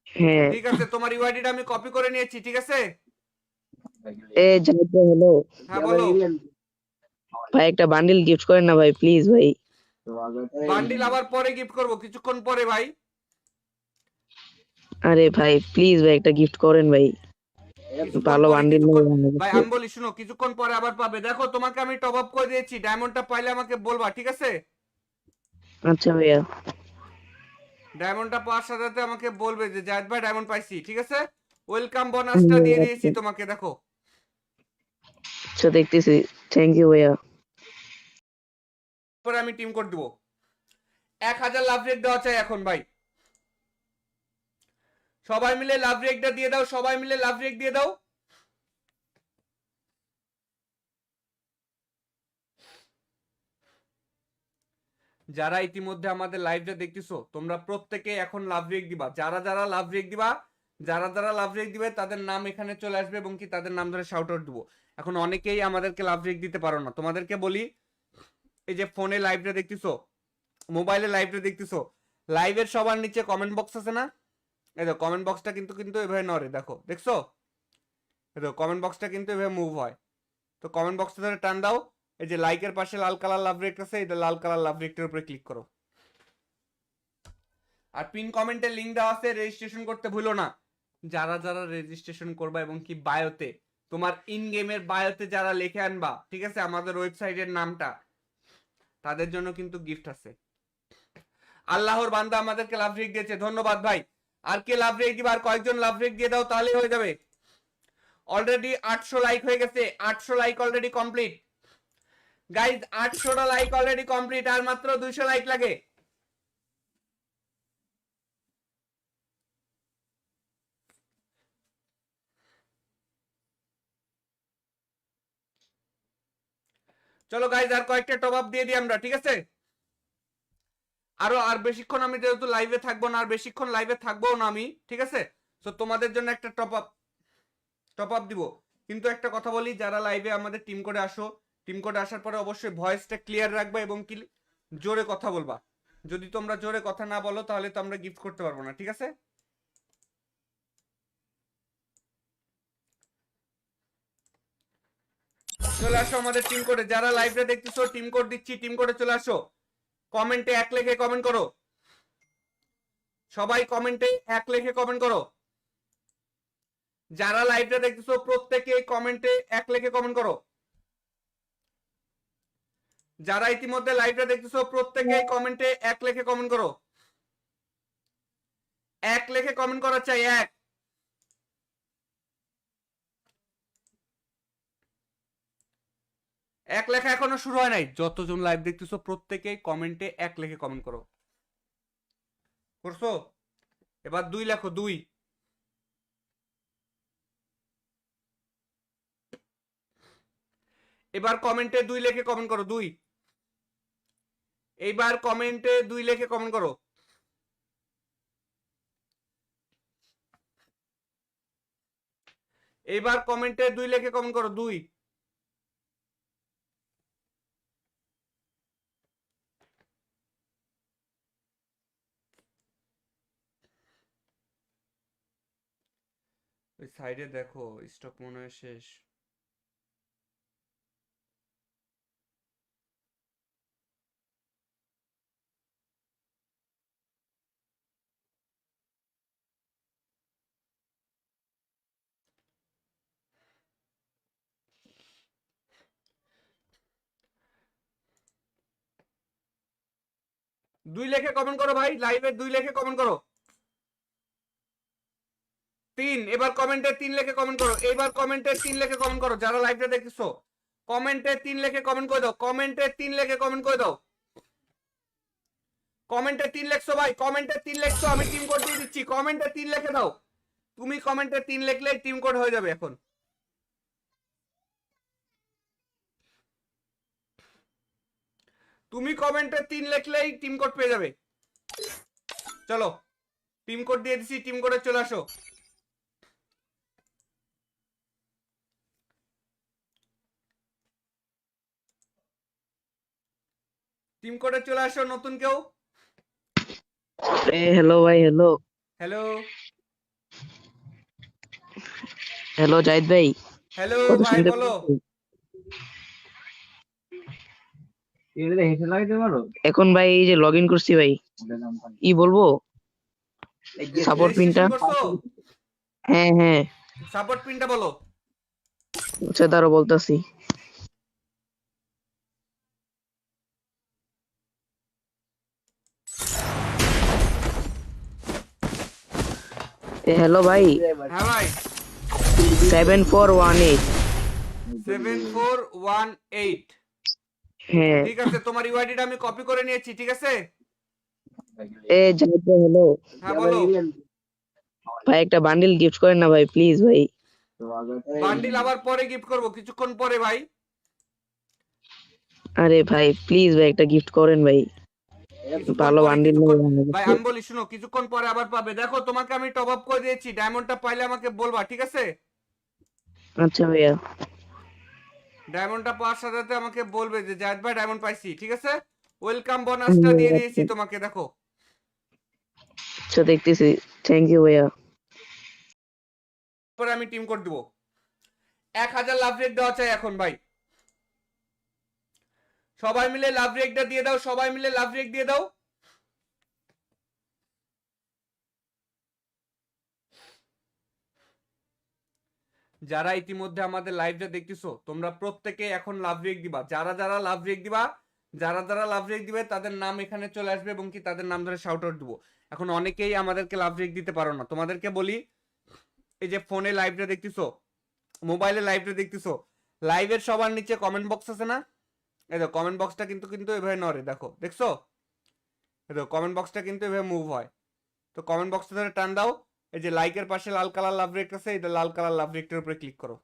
হ্যাঁ। ঠিক আছে, তোমার ইউআইডিটা আমি কপি করে নিয়েছি, ঠিক আছে। জাহিদ ভাই হ্যালো। হ্যাঁ বলো। ভাই একটা বান্ডিল গিফট করেন না ভাই, প্লিজ ভাই। বান্ডিল আবার পরে গিফট করব, কিছুক্ষণ পরে ভাই। আরে ভাই প্লিজ ভাই একটা গিফট করেন ভাই, কিছুক্ষণ ভালো পরে, বান্ডিল কিছুক্ষণ নেই ভাই আমি বলি শুনো, কিছুক্ষণ পরে আবার পাবে। দেখো তোমাকে আমি টপ আপ করে দিয়েছি, ডায়মন্ডটা পাইলে আমাকে বলবা, ঠিক আছে। আচ্ছা ভাইয়া। ডায়মন্ডটা পাওয়ার সাথে সাথে আমাকে বলবে যে জাহিদ ভাই ডায়মন্ড পাইছি, ঠিক আছে। ওয়েলকাম বোনাসটা দিয়ে দিয়েছি তোমাকে, দেখো। আচ্ছা দেখতেছি, থ্যাংক ইউ ভাইয়া। পরে আমি টিম কোড দিব। 1000 লাভ রেক দেওয়া চাই এখন ভাই। সবাই মিলে লাভ রেকটা দিয়ে দাও, সবাই মিলে লাভ রেক দিয়ে দাও। যারা ইতিমধ্যে আমাদের লাইভটা দেখতেছো তোমরা প্রত্যেকে এখন লাভ রেক দিবা, যারা যারা লাভ রেক দিবা, যারা যারা লাভ রেক দিবে তাদের নাম এখানে চলে আসবে এবং কি তাদের নাম ধরে শাউট আউট দিব। এখন অনেকেই আমাদেরকে লাভ রেক দিতে পারো না, তোমাদেরকে বলি, এই যে ফোনে লাইভটা দেখতেছো, মোবাইলে লাইভটা দেখতেছো, লাইভের সবার নিচে কমেন্ট বক্স আছে না? এই দেখো কমেন্ট বক্সটা কিন্তু কিন্তু এভাবে নড়ে, দেখো দেখছো? এই দেখো কমেন্ট বক্সটা কিন্তু এভাবে মুভ হয়। তো কমেন্ট বক্সটা ধরে টান দাও, এই যে লাইকের পাশে লাল কালার লাভ রেক আছে, এটা লাল কালার লাভ রেকটার উপরে ক্লিক করো। আর পিন কমেন্টে লিংক দেওয়া আছে, রেজিস্ট্রেশন করতে ভুলো না। যারা যারা রেজিস্ট্রেশন করবা এবং কি বায়োতে, তোমার ইন গেমের বায়োতে যারা লিখে আনবা, ঠিক আছে, আমাদের ওয়েবসাইটের নামটা, তাদের জন্য কিন্তু গিফট আছে। আল্লাহর বান্দা আমাদেরকে লাভ রেক দিয়েছে, ধন্যবাদ ভাই। আর কে লাভ রেক দিবা? আর কয়েকজন লাভ রেক দিয়ে দাও, তাহলেই হয়ে যাবে। অলরেডি 800 লাইক হয়ে গেছে, 800 লাইক অলরেডি কমপ্লিট গাইজ, 800টা লাইক অলরেডি কমপ্লিট, আর মাত্র 200 লাইক লাগে। চলো গাইজ আর কয়েকটা টপ আপ দিয়ে দিই আমরা, ঠিক আছে। আর বেশিক্ষণ আমি যেহেতু লাইভে থাকবো না, আর বেশিক্ষণ লাইভে থাকবো না আমি, ঠিক আছে। তো তোমাদের জন্য একটা টপ আপ দিব। কিন্তু একটা কথা বলি, যারা লাইভে আমাদের টিম করে আসো, টিম করে আসার পরে অবশ্যই ভয়েসটা ক্লিয়ার রাখবা এবং কি জোরে কথা বলবা। যদি তোমরা জোরে কথা না বলো তাহলে তো আমরা গিফট করতে পারবো না, ঠিক আছে। চলে আসো আমাদের টিম কোডে, যারা লাইভটা দেখতেছো টিম কোড দিচ্ছি, টিম কোডে চলে আসো। কমেন্টে 1 লিখে কমেন্ট করো, সবাই কমেন্টে 1 লিখে কমেন্ট করো। যারা লাইভটা দেখতেছো প্রত্যেকে কমেন্টে 1 লিখে কমেন্ট করো। যারা ইতিমধ্যে লাইভটা দেখতেছো প্রত্যেকে কমেন্টে 1 লিখে কমেন্ট করো। 1 লিখে কমেন্ট করা চাই, 1। এক লেখা এখনো শুরু হয় নাই। যতজন লাইভ দেখতেছো প্রত্যেকে কমেন্টে এক লেখে কমেন্ট করো। করছো? এবার 2 লেখো, 2। এবার কমেন্টে 2 লেখে কমেন্ট করো, 2। এইবার কমেন্টে 2 লেখে কমেন্ট করো। এইবার কমেন্টে 2 লেখে কমেন্ট করো, 2। ওই সাইডে দেখো, স্টক মনে হয় শেষ। দুই লেখে কমেন্ট করো ভাই, লাইভে 2 লেখে কমেন্ট করো। 3। এবার কমেন্টে 3 লেখে কমেন্ট করো। এইবার কমেন্টে 3 লেখে কমেন্ট করো যারা লাইভটা দেখতেছো। কমেন্টে 3 লেখে কমেন্ট করে দাও। কমেন্টে 3 লেখে কমেন্ট করে দাও। কমেন্টে 3 লেখছো ভাই, কমেন্টে 3 লেখছো, আমি টিম কোড দিয়ে দিচ্ছি। কমেন্টে 3 লেখে দাও। তুমি কমেন্টে 3 লিখলেই টিম কোড হয়ে যাবে এখন। তুমি কমেন্টে 3 লিখলেই টিম কোড পেয়ে যাবে। চলো, টিম কোড দিয়ে দিছি, টিম কোডে চলে আসো। টিম কোডে চলে আসো নতুন কেউ। হ্যালো ভাই, হ্যালো। হ্যালো হ্যালো জাহিদ ভাই, হ্যালো কথা ভাই, শুনতে বলো। এখন ভাই এই যে লগ ইন করছি ভাই, ই বলবো সাপোর্ট পিনটা। রেজিস্ট্রেশন করছো? হ্যাঁ হ্যাঁ, সাপোর্ট পিনটা বলো। আচ্ছা তারও বলতাছি। হ্যালো ভাই, হ্যাঁ ভাই, 7418। 7418। হ্যাঁ। ঠিক আছে, তোমার ইউআইডিটা আমি কপি করে নিয়েছি, ঠিক আছে। জাহিদ ভাই হ্যালো। হ্যাঁ বলো। ভাই একটা বান্ডিল গিফট করেন না ভাই, প্লিজ ভাই। বান্ডিল আবার পরে গিফট করব, কিছুক্ষণ পরে ভাই। আরে ভাই প্লিজ ভাই একটা গিফট করেন ভাই, কিছুক্ষণ ভালো পরে, বান্ডিল কিছুক্ষণ নেই ভাই, আমার আমি বলি শুনো, কিছুক্ষণ পরে আবার পাবে। দেখো, তোমাকে আমি টপ আপ করে দিয়েছি, ডায়মন্ডটা পাইলে আমাকে বলবা, ঠিক আছে। কাছে। আচ্ছা ভাইয়া। ডায়মন্ডটা পাওয়ার সাথে সাথে আমাকে বলবে যে জায়েদ ভাই ডায়মন্ড পাইছি, ঠিক আছে। ওয়েলকাম বোনাসটা দিয়ে দিয়েছি আচ্ছা তোমাকে, দেখো। আচ্ছা, দেখতেছি। থ্যাংক ইউ ভাইয়া। পরে আমি টিম কোড দিব। 1000 লাভ রেট দেওয়া চাই এখন ভাই। সবাই মিলে লাভ রেটটা দিয়ে দাও, সবাই মিলে লাভ রেট দিয়ে দাও। যারা ইতিমধ্যে আমাদের লাইভটা দেখতেছো তোমরা প্রত্যেকে এখন লাভ রেক দিবা। যারা যারা লাভ রেক দিবা, যারা যারা লাভ রেক দিবে তাদের নাম এখানে চলে আসবে এবং কি তাদের নাম ধরে শাউট আউট দিব। এখন অনেকেই আমাদেরকে লাভ রেক দিতে পারো না, তোমাদেরকে বলি, এই যে ফোনে লাইভটা দেখতেছো, মোবাইলে লাইভটা দেখতেছো, লাইভের সবার নিচে কমেন্ট বক্স আছে না? এই দেখো কমেন্ট বক্সটা কিন্তু কিন্তু এভাবে নড়ে, দেখো, দেখছো? এই দেখো কমেন্ট বক্সটা কিন্তু এভাবে মুভ হয়। তো কমেন্ট বক্সটা ধরে টান দাও। এই যে লাইকের পাশে লাল কালার লাভ রেক আছে, এটা লাল কালার লাভ রেকটার উপরে ক্লিক করো।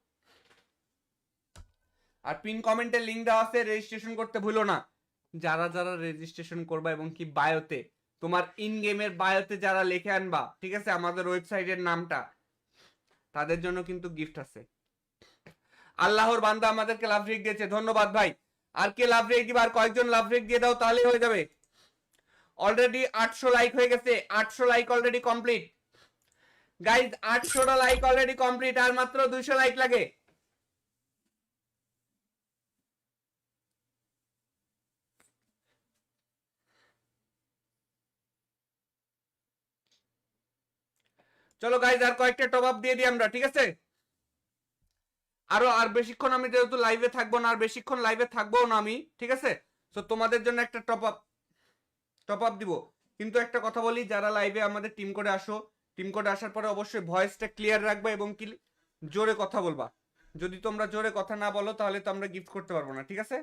আর পিন কমেন্টে লিংক দেওয়া আছে, রেজিস্ট্রেশন করতে ভুলো না। যারা যারা রেজিস্ট্রেশন করবা এবং কি বায়োতে, তোমার ইন গেমের বায়োতে যারা লিখে আনবা, ঠিক আছে, আমাদের ওয়েবসাইটের নামটা, তাদের জন্য কিন্তু গিফট আছে। আল্লাহর বান্দা আমাদেরকে লাভ রেক দিয়েছে, ধন্যবাদ ভাই। আর কে লাভ রেক দিবা? আর কয়েকজন লাভ রেক দিয়ে দাও, তাহলেই হয়ে যাবে। অলরেডি 800 লাইক হয়ে গেছে, 800 লাইক অলরেডি কমপ্লিট। গাইজ 800টা লাইক অলরেডি কমপ্লিট, আর মাত্র 200 লাইক লাগে। চলো গাইজ আর কয়েকটা টপ আপ দিয়ে দিই আমরা, ঠিক আছে। আর বেশিক্ষণ আমি যেহেতু লাইভে থাকবো না, আর বেশিক্ষণ লাইভে থাকবো না আমি, ঠিক আছে। তো তোমাদের জন্য একটা টপ আপ দিব। কিন্তু একটা কথা বলি, যারা লাইভে আমাদের টিম কোডে আসো, টিম কোডে আসার পরে অবশ্যই ভয়েসটা ক্লিয়ার রাখবা এবং কি জোরে কথা বলবা। যদি তোমরা জোরে কথা না বলো তাহলে তো আমরা গিফট করতে পারবো না, ঠিক আছে?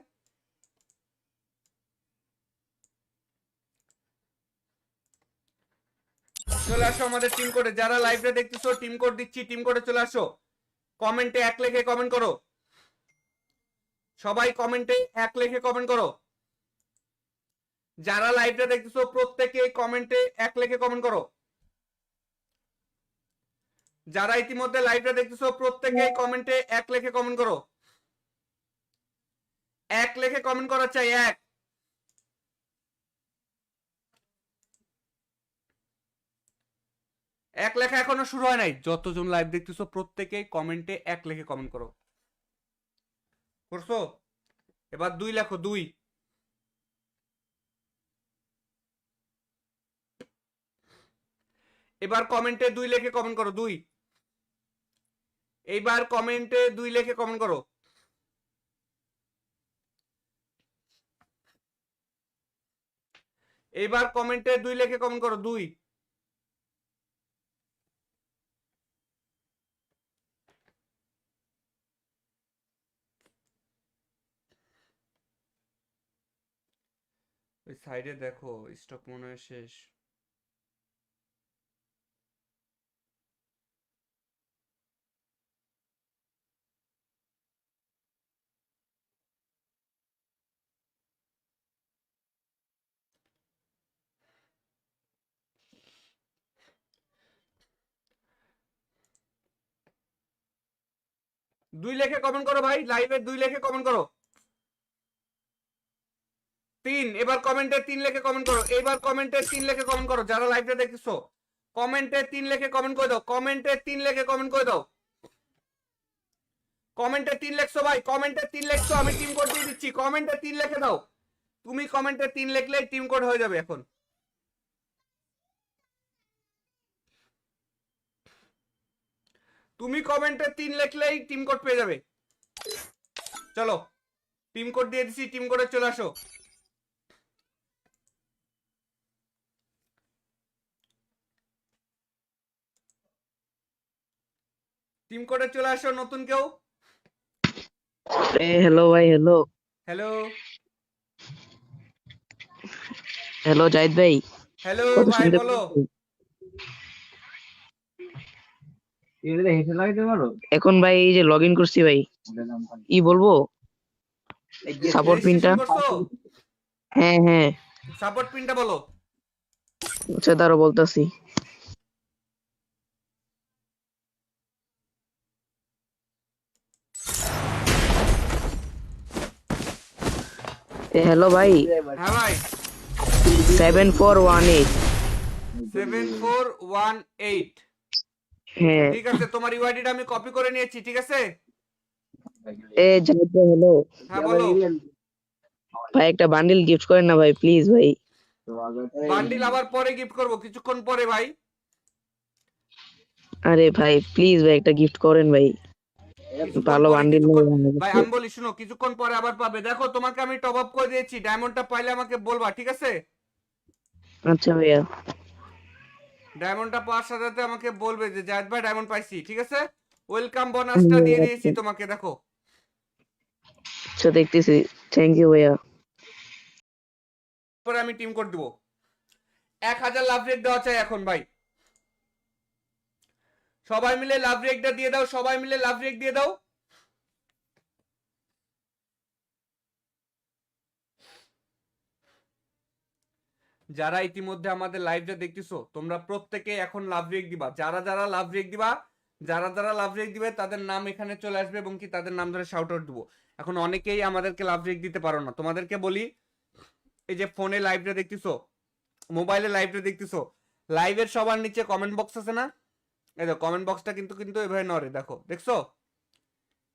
চলে আসো আমাদের টিম কোডে, যারা লাইভটা দেখতেছো টিম কোড দিচ্ছি, টিম কোডে চলে আসো। কমেন্টে এক লেখে কমেন্ট করো, সবাই কমেন্টে এক লেখে কমেন্ট করো। যারা লাইভটা দেখতেছো প্রত্যেকে কমেন্টে এক লেখে কমেন্ট করো। যারা ইতিমধ্যে লাইভটা দেখতেছো প্রত্যেকে কমেন্টে এক লেখে কমেন্ট করো। এক লেখে কমেন্ট করা চাই, এক। এক লেখা এখনো শুরু হয় নাই। যতজন লাইভ দেখতেছো প্রত্যেকে কমেন্টে এক লেখে কমেন্ট করো। করছো? এবার 2 লেখো, 2। এবার কমেন্টে 2 লেখে কমেন্ট করো, 2। এইবার কমেন্টে 2 লেখে কমেন্ট করো। এইবার কমেন্টে 2 লেখে কমেন্ট করো, 2। ওই সাইডে দেখো, স্টক মনে হয় শেষ। দুই লেখে কমেন্ট করো ভাই, লাইভে 2 লেখে কমেন্ট করো। 3। এবার কমেন্টে 3 লেখে কমেন্ট করো। এবার কমেন্টে 3 লেখে কমেন্ট করো, যারা লাইভটা দেখতেছো কমেন্টে 3 লেখে কমেন্ট করে দাও। কমেন্টে 3 লেখে কমেন্ট করে দাও। কমেন্টে 3 লেখছো ভাই, কমেন্টে 3 লেখছো, আমি টিম কোড দিয়ে দিচ্ছি। কমেন্টে 3 লেখে দাও। তুমি কমেন্টে 3 লিখলেই টিম কোড হয়ে যাবে এখন। তুমি কমেন্টে 3 লিখলেই টিম কোড পেয়ে যাবে। চলো, টিম কোড দিয়ে দিছি, টিম কোডে চলে আসো। টিম কোডে চলে আসো নতুন কেউ। হ্যালো ভাই, হ্যালো। হ্যালো হ্যালো জাহিদ ভাই, হ্যালো কথা ভাই, শুনতে বলো। পাচ্ছেন? এখন ভাই এই যে লগ ইন করছি ভাই, ই বলবো সাপোর্ট পিনটা। রেজিস্ট্রেশন করছো? হ্যাঁ হ্যাঁ, সাপোর্ট পিনটা বলো। আচ্ছা দাঁড়াও বলতাছি। হ্যালো ভাই, হ্যাঁ ভাই, 7418। 7418। হ্যাঁ। ঠিক আছে, তোমার ইউআইডিটা আমি কপি করে নিয়েছি, ঠিক আছে? জাহিদ ভাই হ্যালো। হ্যাঁ বলো। ভাই একটা বান্ডিল গিফট করেন না ভাই, প্লিজ ভাই। বান্ডিল আবার পরে গিফট করব, কিছুক্ষণ পরে ভাই। আরে ভাই প্লিজ ভাই একটা গিফট করেন ভাই, কিছুক্ষণ ভালো পরে, বান্ডিল কিছুক্ষণ নেই ভাই, আমি বলি শুনো, কিছুক্ষণ পরে আবার পাবে। দেখো তোমাকে আমি টপ আপ করে দিয়েছি, ডায়মন্ডটা পাইলে আমাকে বলবা, ঠিক আছে? আচ্ছা ভাইয়া। ডায়মন্ডটা পাওয়ার সাথে সাথে আমাকে বলবে যে জায়েদ ভাই ডায়মন্ড পাইছি, ঠিক আছে? ওয়েলকাম বোনাসটা দিয়ে দিয়েছি তোমাকে, দেখো। আচ্ছা দেখতেছি, থ্যাংক ইউ ভাইয়া। পরে আমি টিম কোড দিব। 1000 লাভ রেট দেওয়া চাই এখন ভাই। সবাই মিলে লাভ রেটটা দিয়ে দাও, সবাই মিলে লাভ রেট দিয়ে দাও। যারা ইতিমধ্যে আমাদের লাইভটা দেখতেছো তোমরা প্রত্যেকে এখন লাভ রেক দিবা। যারা যারা লাভ রেক দিবা, যারা যারা লাভ রেক দিবে তাদের নাম এখানে চলে আসবে এবং কি তাদের নাম ধরে শাউট আউট দিব। এখন অনেকেই আমাদেরকে লাভ রেক দিতে পারো না, তোমাদেরকে বলি, এই যে ফোনে লাইভটা দেখতেছো, মোবাইলে লাইভটা দেখতেছো, লাইভের সবার নিচে কমেন্ট বক্স আছে না? এই দেখো কমেন্ট বক্সটা কিন্তু কিন্তু এভাবে নড়ে, দেখো, দেখছো?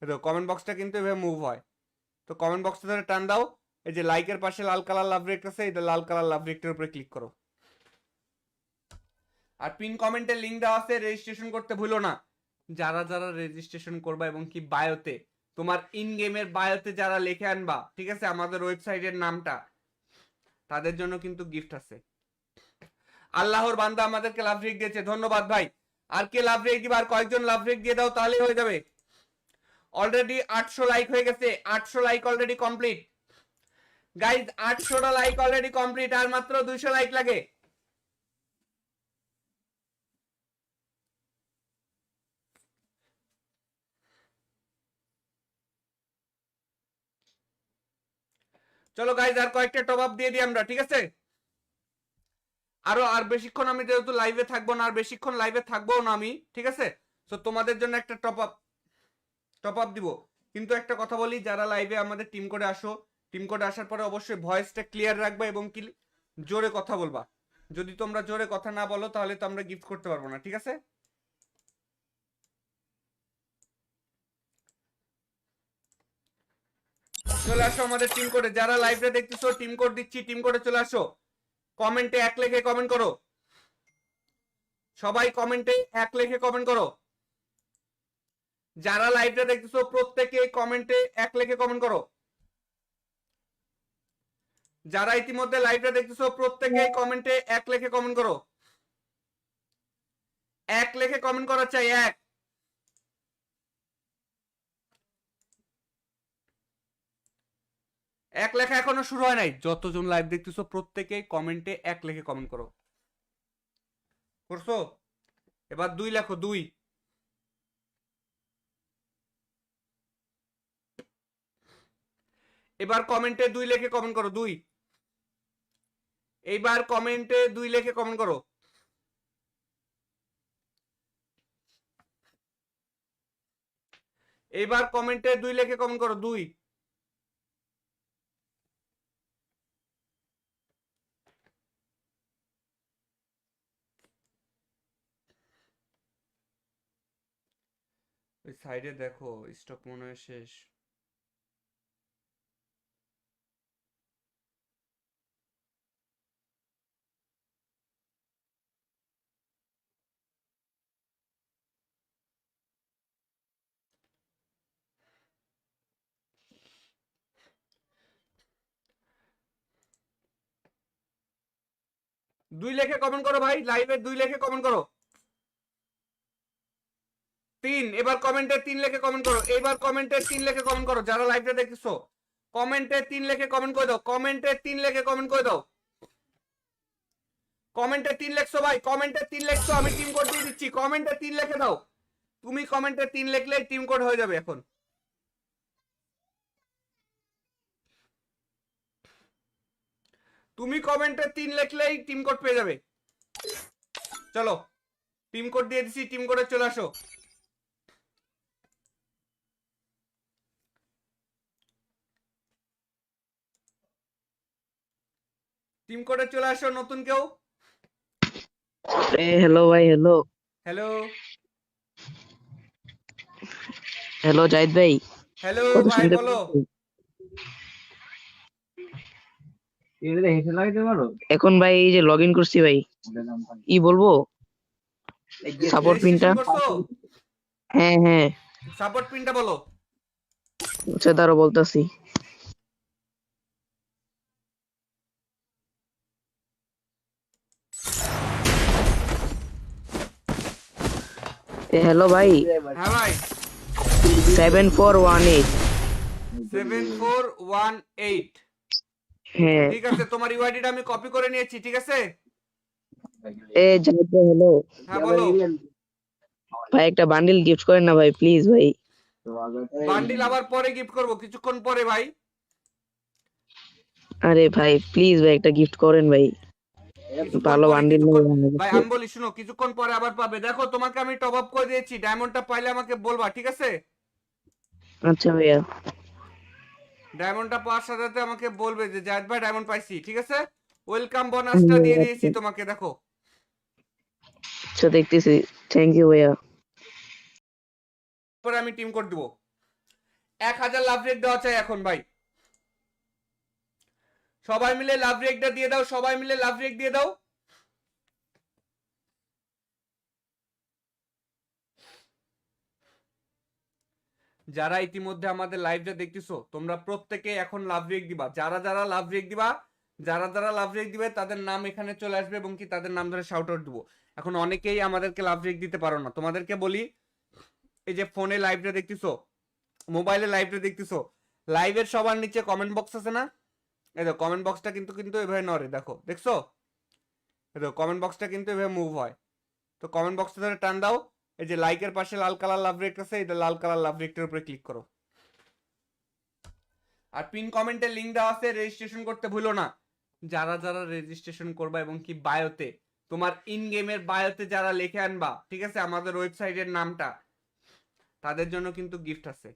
এই দেখো কমেন্ট বক্সটা কিন্তু এভাবে মুভ হয়। তো কমেন্ট বক্সটা ধরে টান দাও। এই যে লাইকের পাশে লাল কালার লাভ রেক আছে, এই লাল কালার লাভ রেকটার উপরে ক্লিক করো। আর পিন কমেন্টে লিংক দেওয়া আছে, রেজিস্ট্রেশন করতে ভুলো না। যারা যারা রেজিস্ট্রেশন করবা এবং কি বায়োতে, তোমার ইন গেমের বায়োতে যারা লিখে আনবা, ঠিক আছে, আমাদের ওয়েবসাইটের নামটা, তাদের জন্য কিন্তু গিফট আছে। আল্লাহর বান্দা আমাদেরকে লাভ রেক দিয়েছে, ধন্যবাদ ভাই। আর কে লাভ রেক দিবা? আর কয়েকজন লাভ রেক দিয়ে দাও, তাহলেই হয়ে যাবে। অলরেডি 800 লাইক হয়ে গেছে, 800 লাইক অলরেডি কমপ্লিট গাইজ, 800টা লাইক অলরেডি কমপ্লিট, আর মাত্র 200 লাইক লাগে। চলো গাইজ আর কয়েকটা টপ আপ দিয়ে দিই আমরা, ঠিক আছে? আর বেশিক্ষণ আমি যেহেতু লাইভে থাকবো না, আর বেশিক্ষণ লাইভে থাকবো না আমি, ঠিক আছে? তো তোমাদের জন্য একটা টপ আপ দিব। কিন্তু একটা কথা বলি, যারা লাইভে আমাদের টিম করে আসো, টিম করে আসার পরে অবশ্যই ভয়েসটা ক্লিয়ার রাখবা এবং কি জোরে কথা বলবা। যদি তোমরা জোরে কথা না বলো তাহলে তো আমরা গিফট করতে পারবো না, ঠিক আছে? চলে আসো আমাদের টিম কোডে, যারা লাইভে দেখতেছো টিম কোড দিচ্ছি, টিম কোডে চলে আসো। কমেন্টে 1 লিখে কমেন্ট করো, সবাই কমেন্টে 1 লিখে কমেন্ট করো। যারা লাইভটা দেখতেছো প্রত্যেকে কমেন্টে 1 লিখে কমেন্ট করো। যারা ইতিমধ্যে লাইভটা দেখতেছো প্রত্যেকে কমেন্টে 1 লিখে কমেন্ট করো। 1 লিখে কমেন্ট করা চাই, 1। এক লেখা এখনো শুরু হয় নাই। যতজন লাইভ দেখতেছো প্রত্যেকে কমেন্টে 1 লিখে কমেন্ট করো। করছো? এবার 2 লেখো, 2। এবার কমেন্টে 2 লিখে কমেন্ট করো, 2। এইবার কমেন্টে 2 লিখে কমেন্ট করো। এইবার কমেন্টে 2 লিখে কমেন্ট করো, 2। ওই সাইডে দেখো স্টক মনে হয় শেষ। দুই লেখে কমেন্ট করো ভাই, লাইভে 2 লেখে কমেন্ট করো। 3। এবার কমেন্টে 3 লেখে কমেন্ট করো। এইবার কমেন্টে 3 লেখে কমেন্ট করো, যারা লাইভটা দেখছো কমেন্টে 3 লেখে কমেন্ট করে দাও। কমেন্টে 3 লেখে কমেন্ট করে দাও। কমেন্টে 3 লেখছো ভাই, কমেন্টে 3 লেখছো, আমি টিম কোড দিয়ে দিচ্ছি। কমেন্টে 3 লিখে দাও। তুমি কমেন্টে 3 লিখলেই টিম কোড হয়ে যাবে এখন। তুমি কমেন্টে 3 লিখলেই টিম কোড পেয়ে যাবে। চলো টিম কোড দিয়ে দিছি, টিম কোডে চলে আসো। টিম কোডে চলে আসো নতুন কেউ। হ্যালো ভাই, হ্যালো। হ্যালো হ্যালো জাহিদ ভাই, হ্যালো কথা ভাই শুনতে বলো। এখন ভাই এই যে লগ ইন করছি ভাই, কি বলবো? সাপোর্ট পিনটা। রেজিস্ট্রেশন করছো? হ্যাঁ হ্যাঁ, সাপোর্ট পিনটা বলো। আচ্ছা তারও বলতাছি। হ্যালো ভাই, হ্যাঁ ভাই, 7418। 7418। হ্যাঁ। ঠিক আছে, তোমার ইউআইডিটা আমি কপি করে নিয়েছি, ঠিক আছে? জাহিদ ভাই হ্যালো। হ্যাঁ বলো। ভাই একটা বান্ডিল গিফট করেন না ভাই, প্লিজ ভাই। বান্ডিল আবার পরে গিফট করব, কিছুক্ষণ পরে ভাই। আরে ভাই প্লিজ ভাই একটা গিফট করেন ভাই, ভালো বান্ডিল নেই ভাই আমি বলি শুনো, কিছুক্ষণ পরে আবার পাবে। দেখো তোমাকে আমি টপ আপ করে দিয়েছি, ডায়মন্ডটা পাইলে আমাকে বলবা, ঠিক আছে? আচ্ছা ভাইয়া। ডায়মন্ডটা পাওয়ার সাথে সাথে আমাকে বলবে যে জাহিদ ভাই ডায়মন্ড পাইছি, ঠিক আছে? ওয়েলকাম বোনাসটা দিয়ে দিয়েছি তোমাকে, দেখো। আচ্ছা দেখতেছি, থ্যাংক ইউ ভাইয়া। পরে আমি টিম কোড দিব। 1000 লাভ রেক দেওয়া চাই এখন ভাই। সবাই মিলে লাভ রেকটা দিয়ে দাও, সবাই মিলে লাভ রেক দিয়ে দাও। যারা ইতিমধ্যে আমাদের লাইভটা দেখতেছো তোমরা প্রত্যেকে এখন লাভ রেক দিবা। যারা যারা লাভ রেক দিবা, যারা যারা লাভ রেক দিবে তাদের নাম এখানে চলে আসবে এবং কি তাদের নাম ধরে শাউট আউট দিব। এখন অনেকেই আমাদেরকে লাভ রেক দিতে পারো না, তোমাদেরকে বলি, এই যে ফোনে লাইভটা দেখতেছো মোবাইলে লাইভটা দেখতেছো, লাইভের সবার নিচে কমেন্ট বক্স আছে না? এই দেখো কমেন্ট বক্সটা কিন্তু কিন্তু এভাবে নড়ে, দেখো দেখছো? এই দেখো কমেন্ট বক্সটা কিন্তু এভাবে মুভ হয়। তো কমেন্ট বক্সটা ধরে টান দাও, এই যে লাইকের পাশে লাল কালার লাভ রেক্ট আছে, এটা লাল কালার লাভ রেক্টের উপরে ক্লিক করো। আর পিন কমেন্টের লিংক দেওয়া আছে, রেজিস্ট্রেশন করতে ভুলো না। যারা যারা রেজিস্ট্রেশন করবা এবং কি বায়োতে, তোমার ইন গেমের বায়োতে যারা লিখে আনবা, ঠিক আছে, আমাদের ওয়েবসাইটের নামটা, তাদের জন্য কিন্তু গিফট আছে।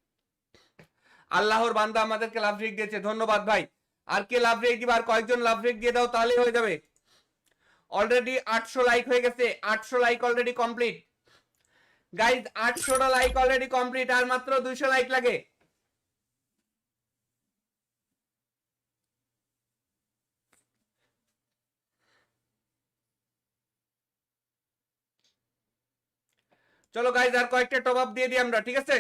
আল্লাহর বান্দা আমাদেরকে লাভ রেক দিয়েছে, ধন্যবাদ ভাই। আর কে লাভ রেক দিবা? আর কয়েকজন লাভ রেক দিয়ে দাও, তাহলেই হয়ে যাবে। অলরেডি 800 লাইক হয়ে গেছে, 800 লাইক অলরেডি কমপ্লিট গাইজ, 800টা লাইক অলরেডি কমপ্লিট, আর মাত্র 200 লাইক লাগে। চলো গাইজ আর কয়েকটা টপ আপ দিয়ে দিই আমরা, ঠিক আছে?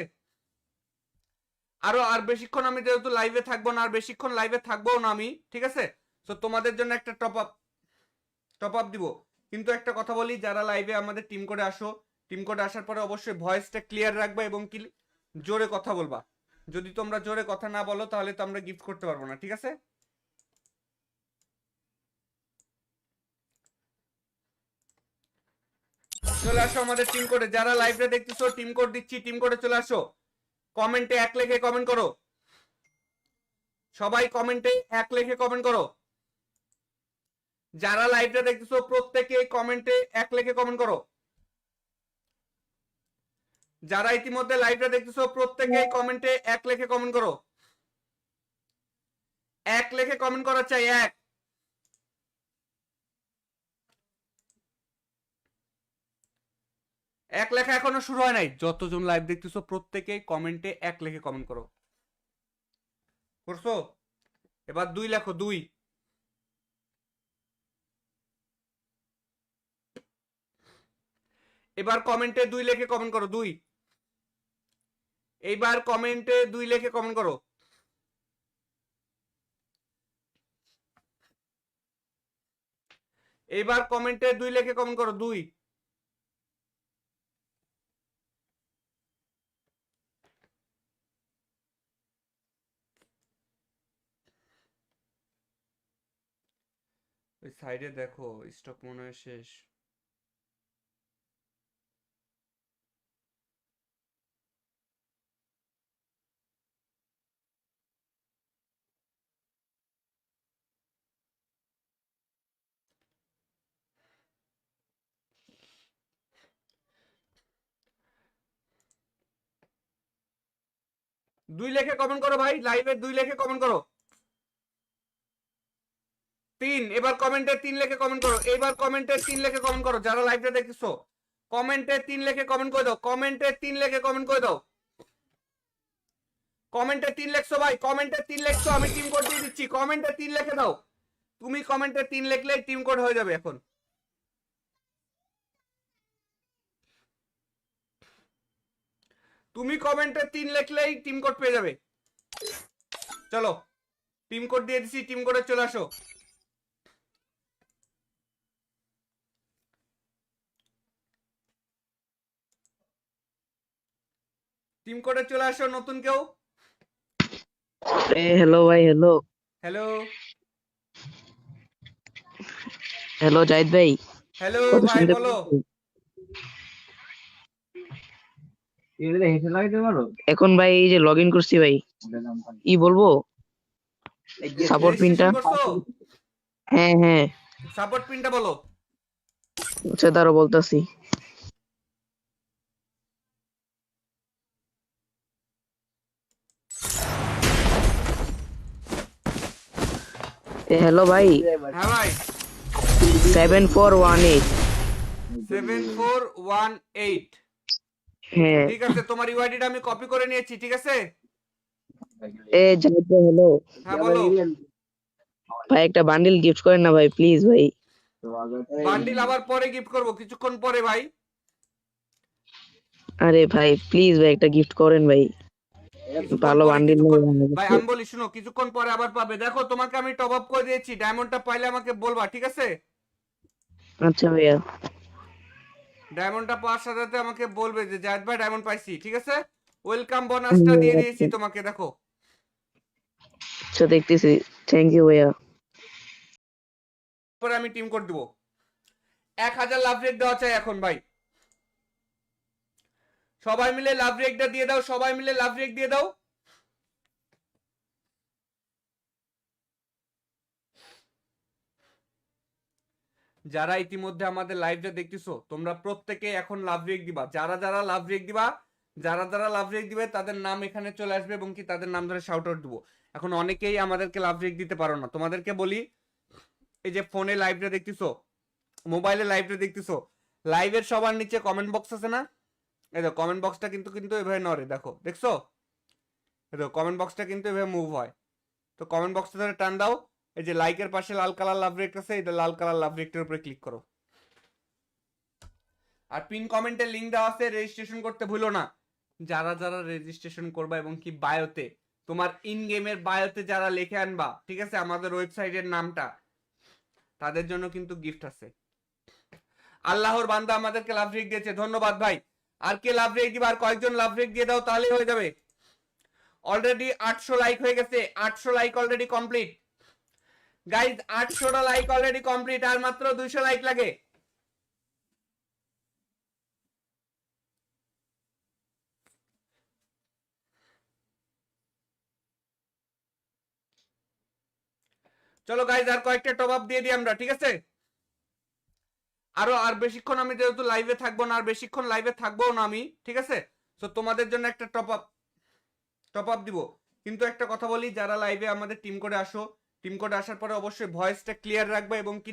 আর বেশিক্ষণ আমি যেহেতু লাইভে থাকবো না, আর বেশিক্ষণ লাইভে থাকবো না আমি, ঠিক আছে? তো তোমাদের জন্য একটা টপ আপ দিব। কিন্তু একটা কথা বলি, যারা লাইভে আমাদের টিম করে আসো, টিম করে আসার পরে অবশ্যই ভয়েসটা ক্লিয়ার রাখবা এবং কি জোরে কথা বলবা। যদি তোমরা জোরে কথা না বলো তাহলে তো আমরা গিফট করতে পারবো না, ঠিক আছে? চলে আসো আমাদের টিম কোডে, যারা লাইভটা দেখতেছো টিম কোড দিচ্ছি, টিম কোডে চলে আসো। কমেন্টে 1 লিখে কমেন্ট করো, সবাই কমেন্টে 1 লিখে কমেন্ট করো। যারা লাইভটা দেখতেছো প্রত্যেকে কমেন্টে 1 লিখে কমেন্ট করো। যারা ইতিমধ্যে লাইভটা দেখতেছো প্রত্যেকে কমেন্টে 1 লিখে কমেন্ট করো। 1 লিখে কমেন্ট করা চাই, 1। এক লেখা এখনো শুরু হয় নাই। যতজন লাইভ দেখতেছো প্রত্যেকে কমেন্টে 1 লিখে কমেন্ট করো। করছো? এবার 2 লেখো, 2। এবার কমেন্টে 2 লিখে কমেন্ট করো, 2। এইবার কমেন্টে 2 লিখে কমেন্ট করো। এইবার কমেন্টে 2 লিখে কমেন্ট করো, 2। ওই সাইডে দেখো স্টক মনে হয় শেষ। দুই লেখে কমেন্ট করো ভাই, লাইভে 2 লেখে কমেন্ট করো। 3। এবার কমেন্টে 3 লেখে কমেন্ট করো। এইবার কমেন্টে 3 লেখে কমেন্ট করো, যারা লাইভটা দেখতেছো কমেন্টে 3 লেখে কমেন্ট করে দাও, কমেন্টে 3 লেখে কমেন্ট করে দাও। কমেন্টে 3 লেখছো ভাই, কমেন্টে 3 লেখছো, আমি টিম কোড দিয়ে দিচ্ছি, কমেন্টে 3 লিখে দাও। তুমি কমেন্টে 3 লিখলেই টিম কোড হয়ে যাবে এখন। তুমি কমেন্টে 3 লিখলেই টিম কোড পেয়ে যাবে। চলো টিম কোড দিয়ে দিছি, টিম কোডে চলে আসো। টিম কোডে চলে আসো নতুন কেউ। হ্যালো ভাই, হ্যালো। হ্যালো হ্যালো জাহিদ ভাই, হ্যালো কথা ভাই শুনতে বলো। এখন ভাই এই যে লগ ইন করছি ভাই, ই বলবো সাপোর্ট পিনটা? রেজিস্ট্রেশন করছো? হ্যাঁ হ্যাঁ। সাপোর্ট পিনটা বলো। আচ্ছা তারও বলতাছি। হ্যালো ভাই, হ্যাঁ ভাই, 7418। 7418। হ্যাঁ। ঠিক আছে, তোমার ইউআইডিটা আমি কপি করে নিয়েছি, ঠিক আছে? জাহিদ ভাই হ্যালো। হ্যাঁ বলো। ভাই একটা বান্ডিল গিফট করেন না ভাই, প্লিজ ভাই। বান্ডিল আবার পরে গিফট করব, কিছুক্ষণ পরে ভাই। আরে ভাই প্লিজ ভাই একটা গিফট করেন ভাই, ভালো বান্ডিল ভাই আমি বলি শুনো, কিছুক্ষণ পরে আবার পাবে। দেখো তোমাকে আমি টপ আপ করে দিয়েছি, ডায়মন্ডটা পাইলে আমাকে বলবা, ঠিক আছে? আচ্ছা ভাইয়া। ডায়মন্ডটা পাওয়ার সাথে সাথে আমাকে বলবে যে জায়েদ ভাই ডায়মন্ড পাইছি, ঠিক আছে? ওয়েলকাম বোনাসটা দিয়ে দিয়েছি তোমাকে, দেখো। আচ্ছা দেখতেছি, থ্যাংক ইউ ভাইয়া। পরে আমি টিম কোড দিব। 1000 লাভ রেক দেওয়া চাই এখন ভাই। সবাই মিলে লাভ রেকটা দিয়ে দাও, সবাই মিলে লাভ রেক দিয়ে দাও। যারা ইতিমধ্যে আমাদের লাইভটা দেখতেছো তোমরা প্রত্যেকে এখন লাভ রেক দিবা। যারা যারা লাভ রেক দিবা, যারা যারা লাভ রেক দিবে তাদের নাম এখানে চলে আসবে এবং কি তাদের নাম ধরে শাউট আউট দিব। এখন অনেকেই আমাদেরকে লাভ রেক দিতে পারো না, তোমাদেরকে বলি, এই যে ফোনে লাইভটা দেখতেছো, মোবাইলে লাইভটা দেখতেছো, লাইভের সবার নিচে কমেন্ট বক্স আছে না? এই দেখো কমেন্ট বক্সটা কিন্তু কিন্তু এভাবে নড়ে, দেখো, দেখছো? এই দেখো কমেন্ট বক্সটা কিন্তু এভাবে মুভ হয়। তো কমেন্ট বক্সটা ধরে টান দাও, এই যে লাইকের পাশে লাল কালার লাভ রেক আছে, এটা লাল কালার লাভ রেকটার উপরে ক্লিক করো। আর পিন কমেন্টে লিংক দেওয়া আছে, রেজিস্ট্রেশন করতে ভুলো না। যারা যারা রেজিস্ট্রেশন করবা এবং কি বায়োতে, তোমার ইন গেমের বায়োতে যারা লিখে আনবা, ঠিক আছে, আমাদের ওয়েবসাইটের নামটা, তাদের জন্য কিন্তু গিফট আছে। আল্লাহর বান্দা আমাদেরকে লাভ রেক দিয়েছে, ধন্যবাদ ভাই। আর কে লাভ রেক দিবা? আর কয়েকজন লাভ রেক দিয়ে দাও, তাহলেই হয়ে যাবে। অলরেডি 800 লাইক হয়ে গেছে, 800 লাইক অলরেডি কমপ্লিট গাইজ, 800টা লাইক অলরেডি কমপ্লিট, আর মাত্র 200 লাইক লাগে। চলো গাইজ আর কয়েকটা টপ আপ দিয়ে দিই আমরা, ঠিক আছে? আর বেশিক্ষণ আমি যেহেতু লাইভে থাকবো না, আর বেশিক্ষণ লাইভে থাকবো না আমি, ঠিক আছে? তো তোমাদের জন্য একটা টপ আপ দিব। কিন্তু একটা কথা বলি, যারা লাইভে আমাদের টিম করে আসো, টিম করে আসার পরে অবশ্যই ভয়েসটা ক্লিয়ার রাখবা এবং কি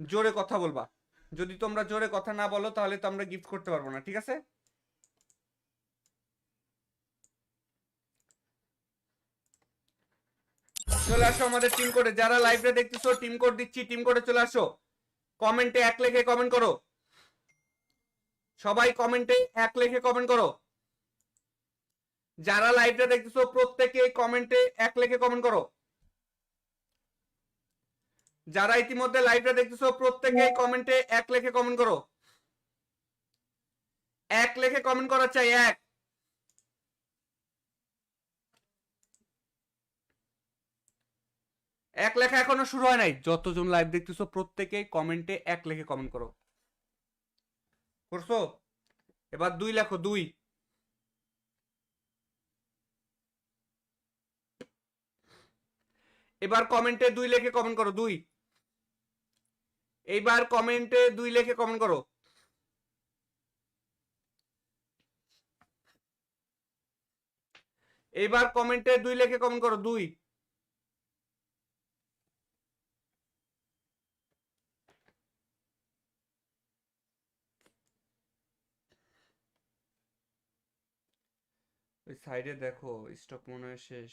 জোরে কথা বলবা। যদি তোমরা জোরে কথা না বলো তাহলে তো আমরা গিফট করতে পারবো না, ঠিক আছে? চলে আসো আমাদের টিম কোডে, যারা লাইভে দেখতেছো টিম কোড দিচ্ছি, টিম কোডে চলে আসো। কমেন্টে 1 লিখে কমেন্ট করো, সবাই কমেন্টে 1 লিখে কমেন্ট করো। যারা লাইভটা দেখতেছো প্রত্যেকে কমেন্টে 1 লিখে কমেন্ট করো। যারা ইতিমধ্যে লাইভটা দেখতেছো প্রত্যেকে কমেন্টে 1 লিখে কমেন্ট করো। 1 লিখে কমেন্ট করা চাই, 1। এক লেখা এখনো শুরু হয় নাই। যতজন লাইভ দেখতেছো প্রত্যেকে কমেন্টে 1 লিখে কমেন্ট করো। করছো? এবার 2 লেখো, 2। এবার কমেন্টে 2 লিখে কমেন্ট করো, 2। এইবার কমেন্টে 2 লিখে কমেন্ট করো। এইবার কমেন্টে 2 লিখে কমেন্ট করো, 2। ওই সাইডে দেখো স্টক মনে হয় শেষ।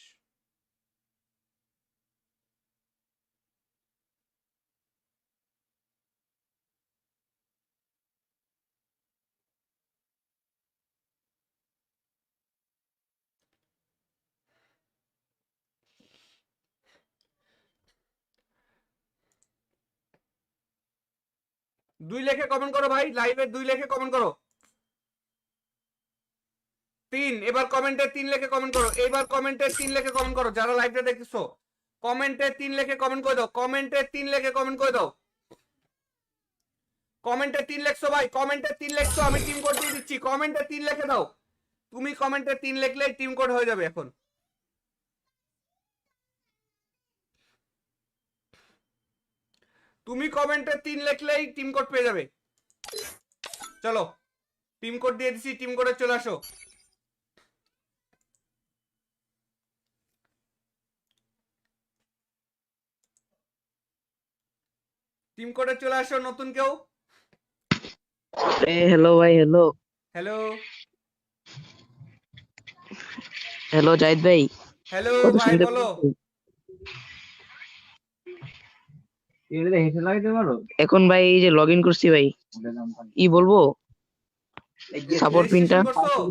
দুই লেখে কমেন্ট করো ভাই, লাইভে 2 লেখে কমেন্ট করো। 3। এবার কমেন্টে 3 লেখে কমেন্ট করো। এবার কমেন্টে 3 লেখে কমেন্ট করো, যারা লাইভটা দেখতেছো কমেন্টে 3 লেখে কমেন্ট করে দাও। কমেন্টে 3 লেখে কমেন্ট করে দাও। কমেন্টে 3 লেখছো ভাই, কমেন্টে 3 লেখছো, আমি টিম কোড দিয়ে দিচ্ছি। কমেন্টে 3 লিখে দাও। তুমি কমেন্টে 3 লিখলেই টিম কোড হয়ে যাবে এখন। তুমি কমেন্টে 3 লিখলেই টিম কোড পেয়ে যাবে। চলো টিম কোড দিয়ে দিছি, টিম কোডে চলে আসো। টিম কোডে চলে আসো নতুন কেউ। হ্যালো ভাই, হ্যালো। হ্যালো হ্যালো জাহিদ ভাই, হ্যালো কথা ভাই শুনতে বলো। পাচ্ছেন? এখন ভাই এই যে লগ ইন করছি ভাই, কি বলবো, সাপোর্ট পিনটা। রেজিস্ট্রেশন করছো?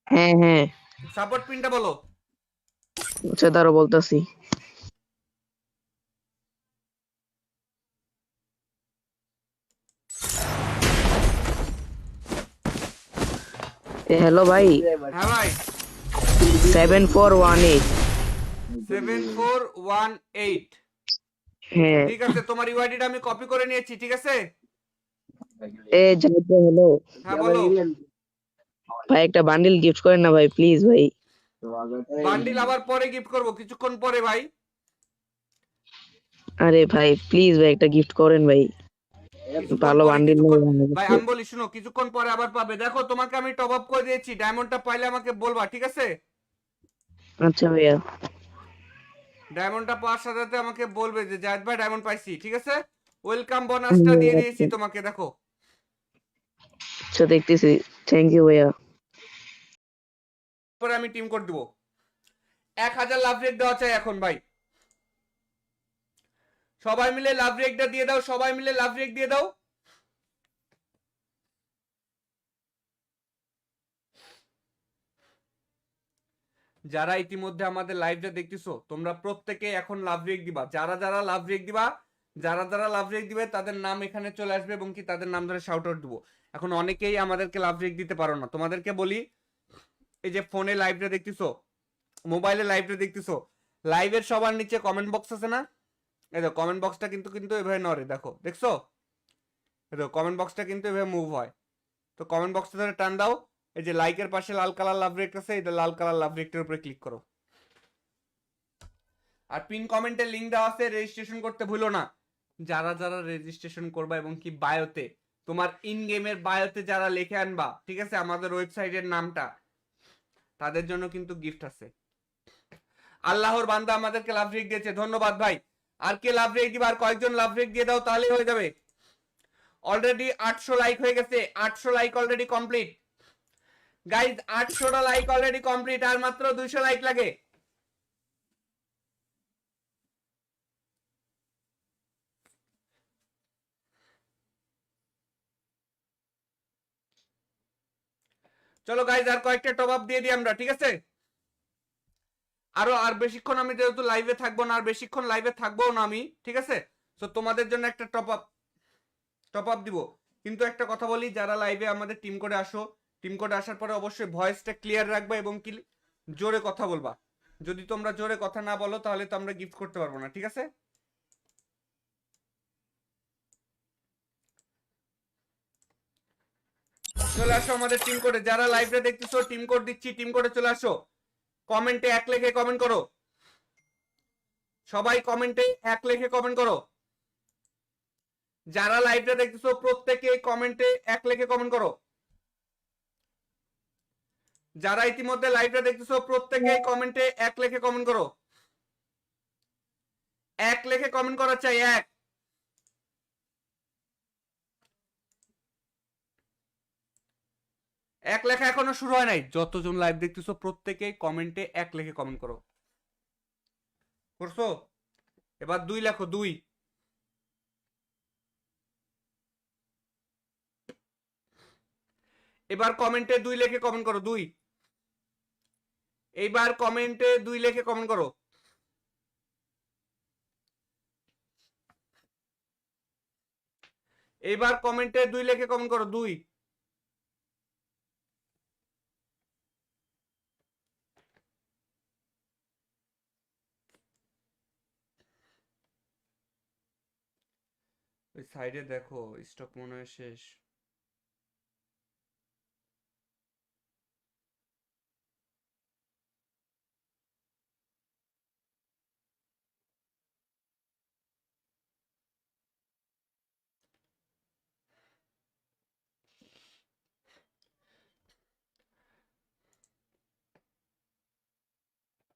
হ্যাঁ হ্যাঁ। সাপোর্ট পিনটা বলো। আচ্ছা দাঁড়াও বলতাছি। হ্যালো ভাই, হ্যাঁ ভাই, 7418। 7418। হ্যাঁ। ঠিক আছে, তোমার ইউআইডিটা আমি কপি করে নিয়েছি, ঠিক আছে। জাহিদ ভাই হ্যালো হ্যাঁ বলো। ভাই, একটা বান্ডিল গিফট করেন না ভাই, প্লিজ ভাই। বান্ডিল আবার পরে গিফট করব, কিছুক্ষণ পরে ভাই। আরে ভাই প্লিজ ভাই, একটা গিফট করেন ভাই। কিছুক্ষণ ভালো পরে, বান্ডিল নেই কিছুক্ষণ আমার ভাই কাছে। আমি বলি শুনো, কিছুক্ষণ পরে আবার পাবে। দেখো তোমাকে আমি টপ আপ করে দিয়েছি, ডায়মন্ডটা পাইলে আমাকে বলবা, ঠিক আছে। আচ্ছা ভাইয়া। ডায়মন্ডটা পাওয়ার সাথে সাথে আমাকে বলবে যে জাহিদ ভাই ডায়মন্ড পাইছি, ঠিক আছে। ওয়েলকাম বোনাসটা দিয়ে দিয়েছি আচ্ছা তোমাকে, দেখো। আচ্ছা, দেখতেছি। থ্যাংক ইউ ভাইয়া। পরে আমি টিম কোড দিব। 1000 লাভ রেক দেওয়া চাই এখন ভাই। সবাই মিলে লাভ রেকটা দিয়ে দাও, সবাই মিলে লাভ রেক দিয়ে দাও। যারা ইতিমধ্যে আমাদের লাইভটা দেখতেছো তোমরা প্রত্যেকে এখন লাভ রেক দিবা। যারা যারা লাভ রেক দিবা, যারা যারা লাভ রেক দিবে তাদের নাম এখানে চলে আসবে এবং কি তাদের নাম ধরে শাউট আউট দিব। এখন অনেকেই আমাদেরকে লাভ রেক দিতে পারো না, তোমাদেরকে বলি, এই যে ফোনে লাইভটা দেখতেছো, মোবাইলে লাইভটা দেখতেছো, লাইভের সবার নিচে কমেন্ট বক্স আছে না? এই দেখো কমেন্ট বক্সটা কিন্তু কিন্তু এভাবে নড়ে, দেখো, দেখছো? এই দেখো কমেন্ট বক্সটা কিন্তু এভাবে মুভ হয়। তো কমেন্ট বক্সটা ধরে টান দাও। এই যে লাইকের পাশে লাল কালার লাভ রেক আছে, এই লাল কালার লাভ রেকটার উপরে ক্লিক করো। আর পিন কমেন্টে লিংক দেওয়া আছে, রেজিস্ট্রেশন করতে ভুলো না। যারা যারা রেজিস্ট্রেশন করবা এবং কি বায়োতে, তোমার ইন গেমের বায়োতে যারা লিখে আনবা, ঠিক আছে, আমাদের ওয়েবসাইটের নামটা, তাদের জন্য কিন্তু গিফট আছে। আল্লাহর বান্দা আমাদেরকে লাভ রেক দিয়েছে, ধন্যবাদ ভাই। আর কে লাভ রেক দিবা? আর কয়েকজন লাভ রেক দিয়ে দাও, তাহলেই হয়ে যাবে। অলরেডি 800 লাইক হয়ে গেছে, 800 লাইক অলরেডি কমপ্লিট গাইজ। 800টা লাইক অলরেডি কমপ্লিট, আর মাত্র 200 লাইক লাগে। চলো গাইজ, আর কয়েকটা টপ আপ দিয়ে দিই আমরা, ঠিক আছে। আর বেশিক্ষণ আমি যেহেতু লাইভে থাকবো না, আর বেশিক্ষণ লাইভে থাকবো না আমি, ঠিক আছে। তো তোমাদের জন্য একটা টপ আপ দিব। কিন্তু একটা কথা বলি, যারা লাইভে আমাদের টিম করে আসো, টিম করে আসার পরে অবশ্যই ভয়েসটা ক্লিয়ার রাখবা এবং কি জোরে কথা বলবা। যদি তোমরা জোরে কথা না বলো তাহলে তো আমরা গিফট করতে পারবো না, ঠিক আছে। চলে আসো আমাদের টিম কোডে, যারা লাইভটা দেখতেছো টিম কোড দিচ্ছি, টিম কোডে চলে আসো। কমেন্টে 1 লিখে কমেন্ট করো, সবাই কমেন্টে 1 লিখে কমেন্ট করো। যারা লাইভটা দেখতেছো প্রত্যেকে কমেন্টে 1 লিখে কমেন্ট করো। যারা ইতিমধ্যে লাইভটা দেখতেছো প্রত্যেকে কমেন্টে 1 লিখে কমেন্ট করো। 1 লিখে কমেন্ট করা চাই, 1। এক লেখা এখনো শুরু হয় নাই। যতজন লাইভ দেখতেছো প্রত্যেকে কমেন্টে 1 লিখে কমেন্ট করো। করছো? এবার 2 লেখো, 2। এবার কমেন্টে 2 লিখে কমেন্ট করো, 2। এইবার কমেন্টে 2 লিখে কমেন্ট করো। এইবার কমেন্টে 2 লিখে কমেন্ট করো, 2। ওই সাইডে দেখো, স্টক মনে হয় শেষ।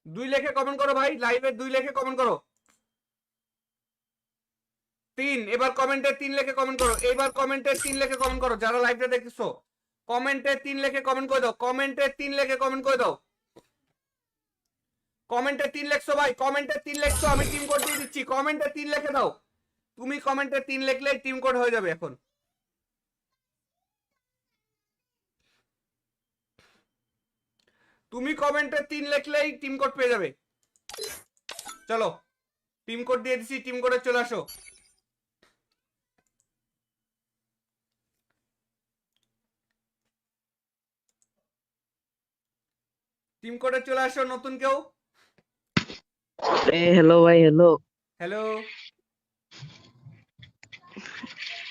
দুই লেখে কমেন্ট করো ভাই, লাইভে 2 লেখে কমেন্ট করো। 3। এবার কমেন্টে 3 লেখে কমেন্ট করো। এইবার কমেন্টে 3 লেখে কমেন্ট করো, যারা লাইভটা দেখছো কমেন্টে 3 লেখে কমেন্ট করে দাও, কমেন্টে 3 লেখে কমেন্ট করে দাও। কমেন্টে 3 লেখছো ভাই, কমেন্টে 3 লেখছো, আমি টিম কোড দিয়ে দিচ্ছি, কমেন্টে 3 লিখে দাও। তুমি কমেন্টে 3 লিখলেই টিম কোড হয়ে যাবে এখন। তুমি কমেন্টে 3 লিখলেই টিম কোড পেয়ে যাবে। চলো, টিম কোড দিয়ে দিছি, টিম কোডে চলে আসো। টিম কোডে চলে আসো নতুন কেউ। হ্যালো ভাই, হ্যালো। হ্যালো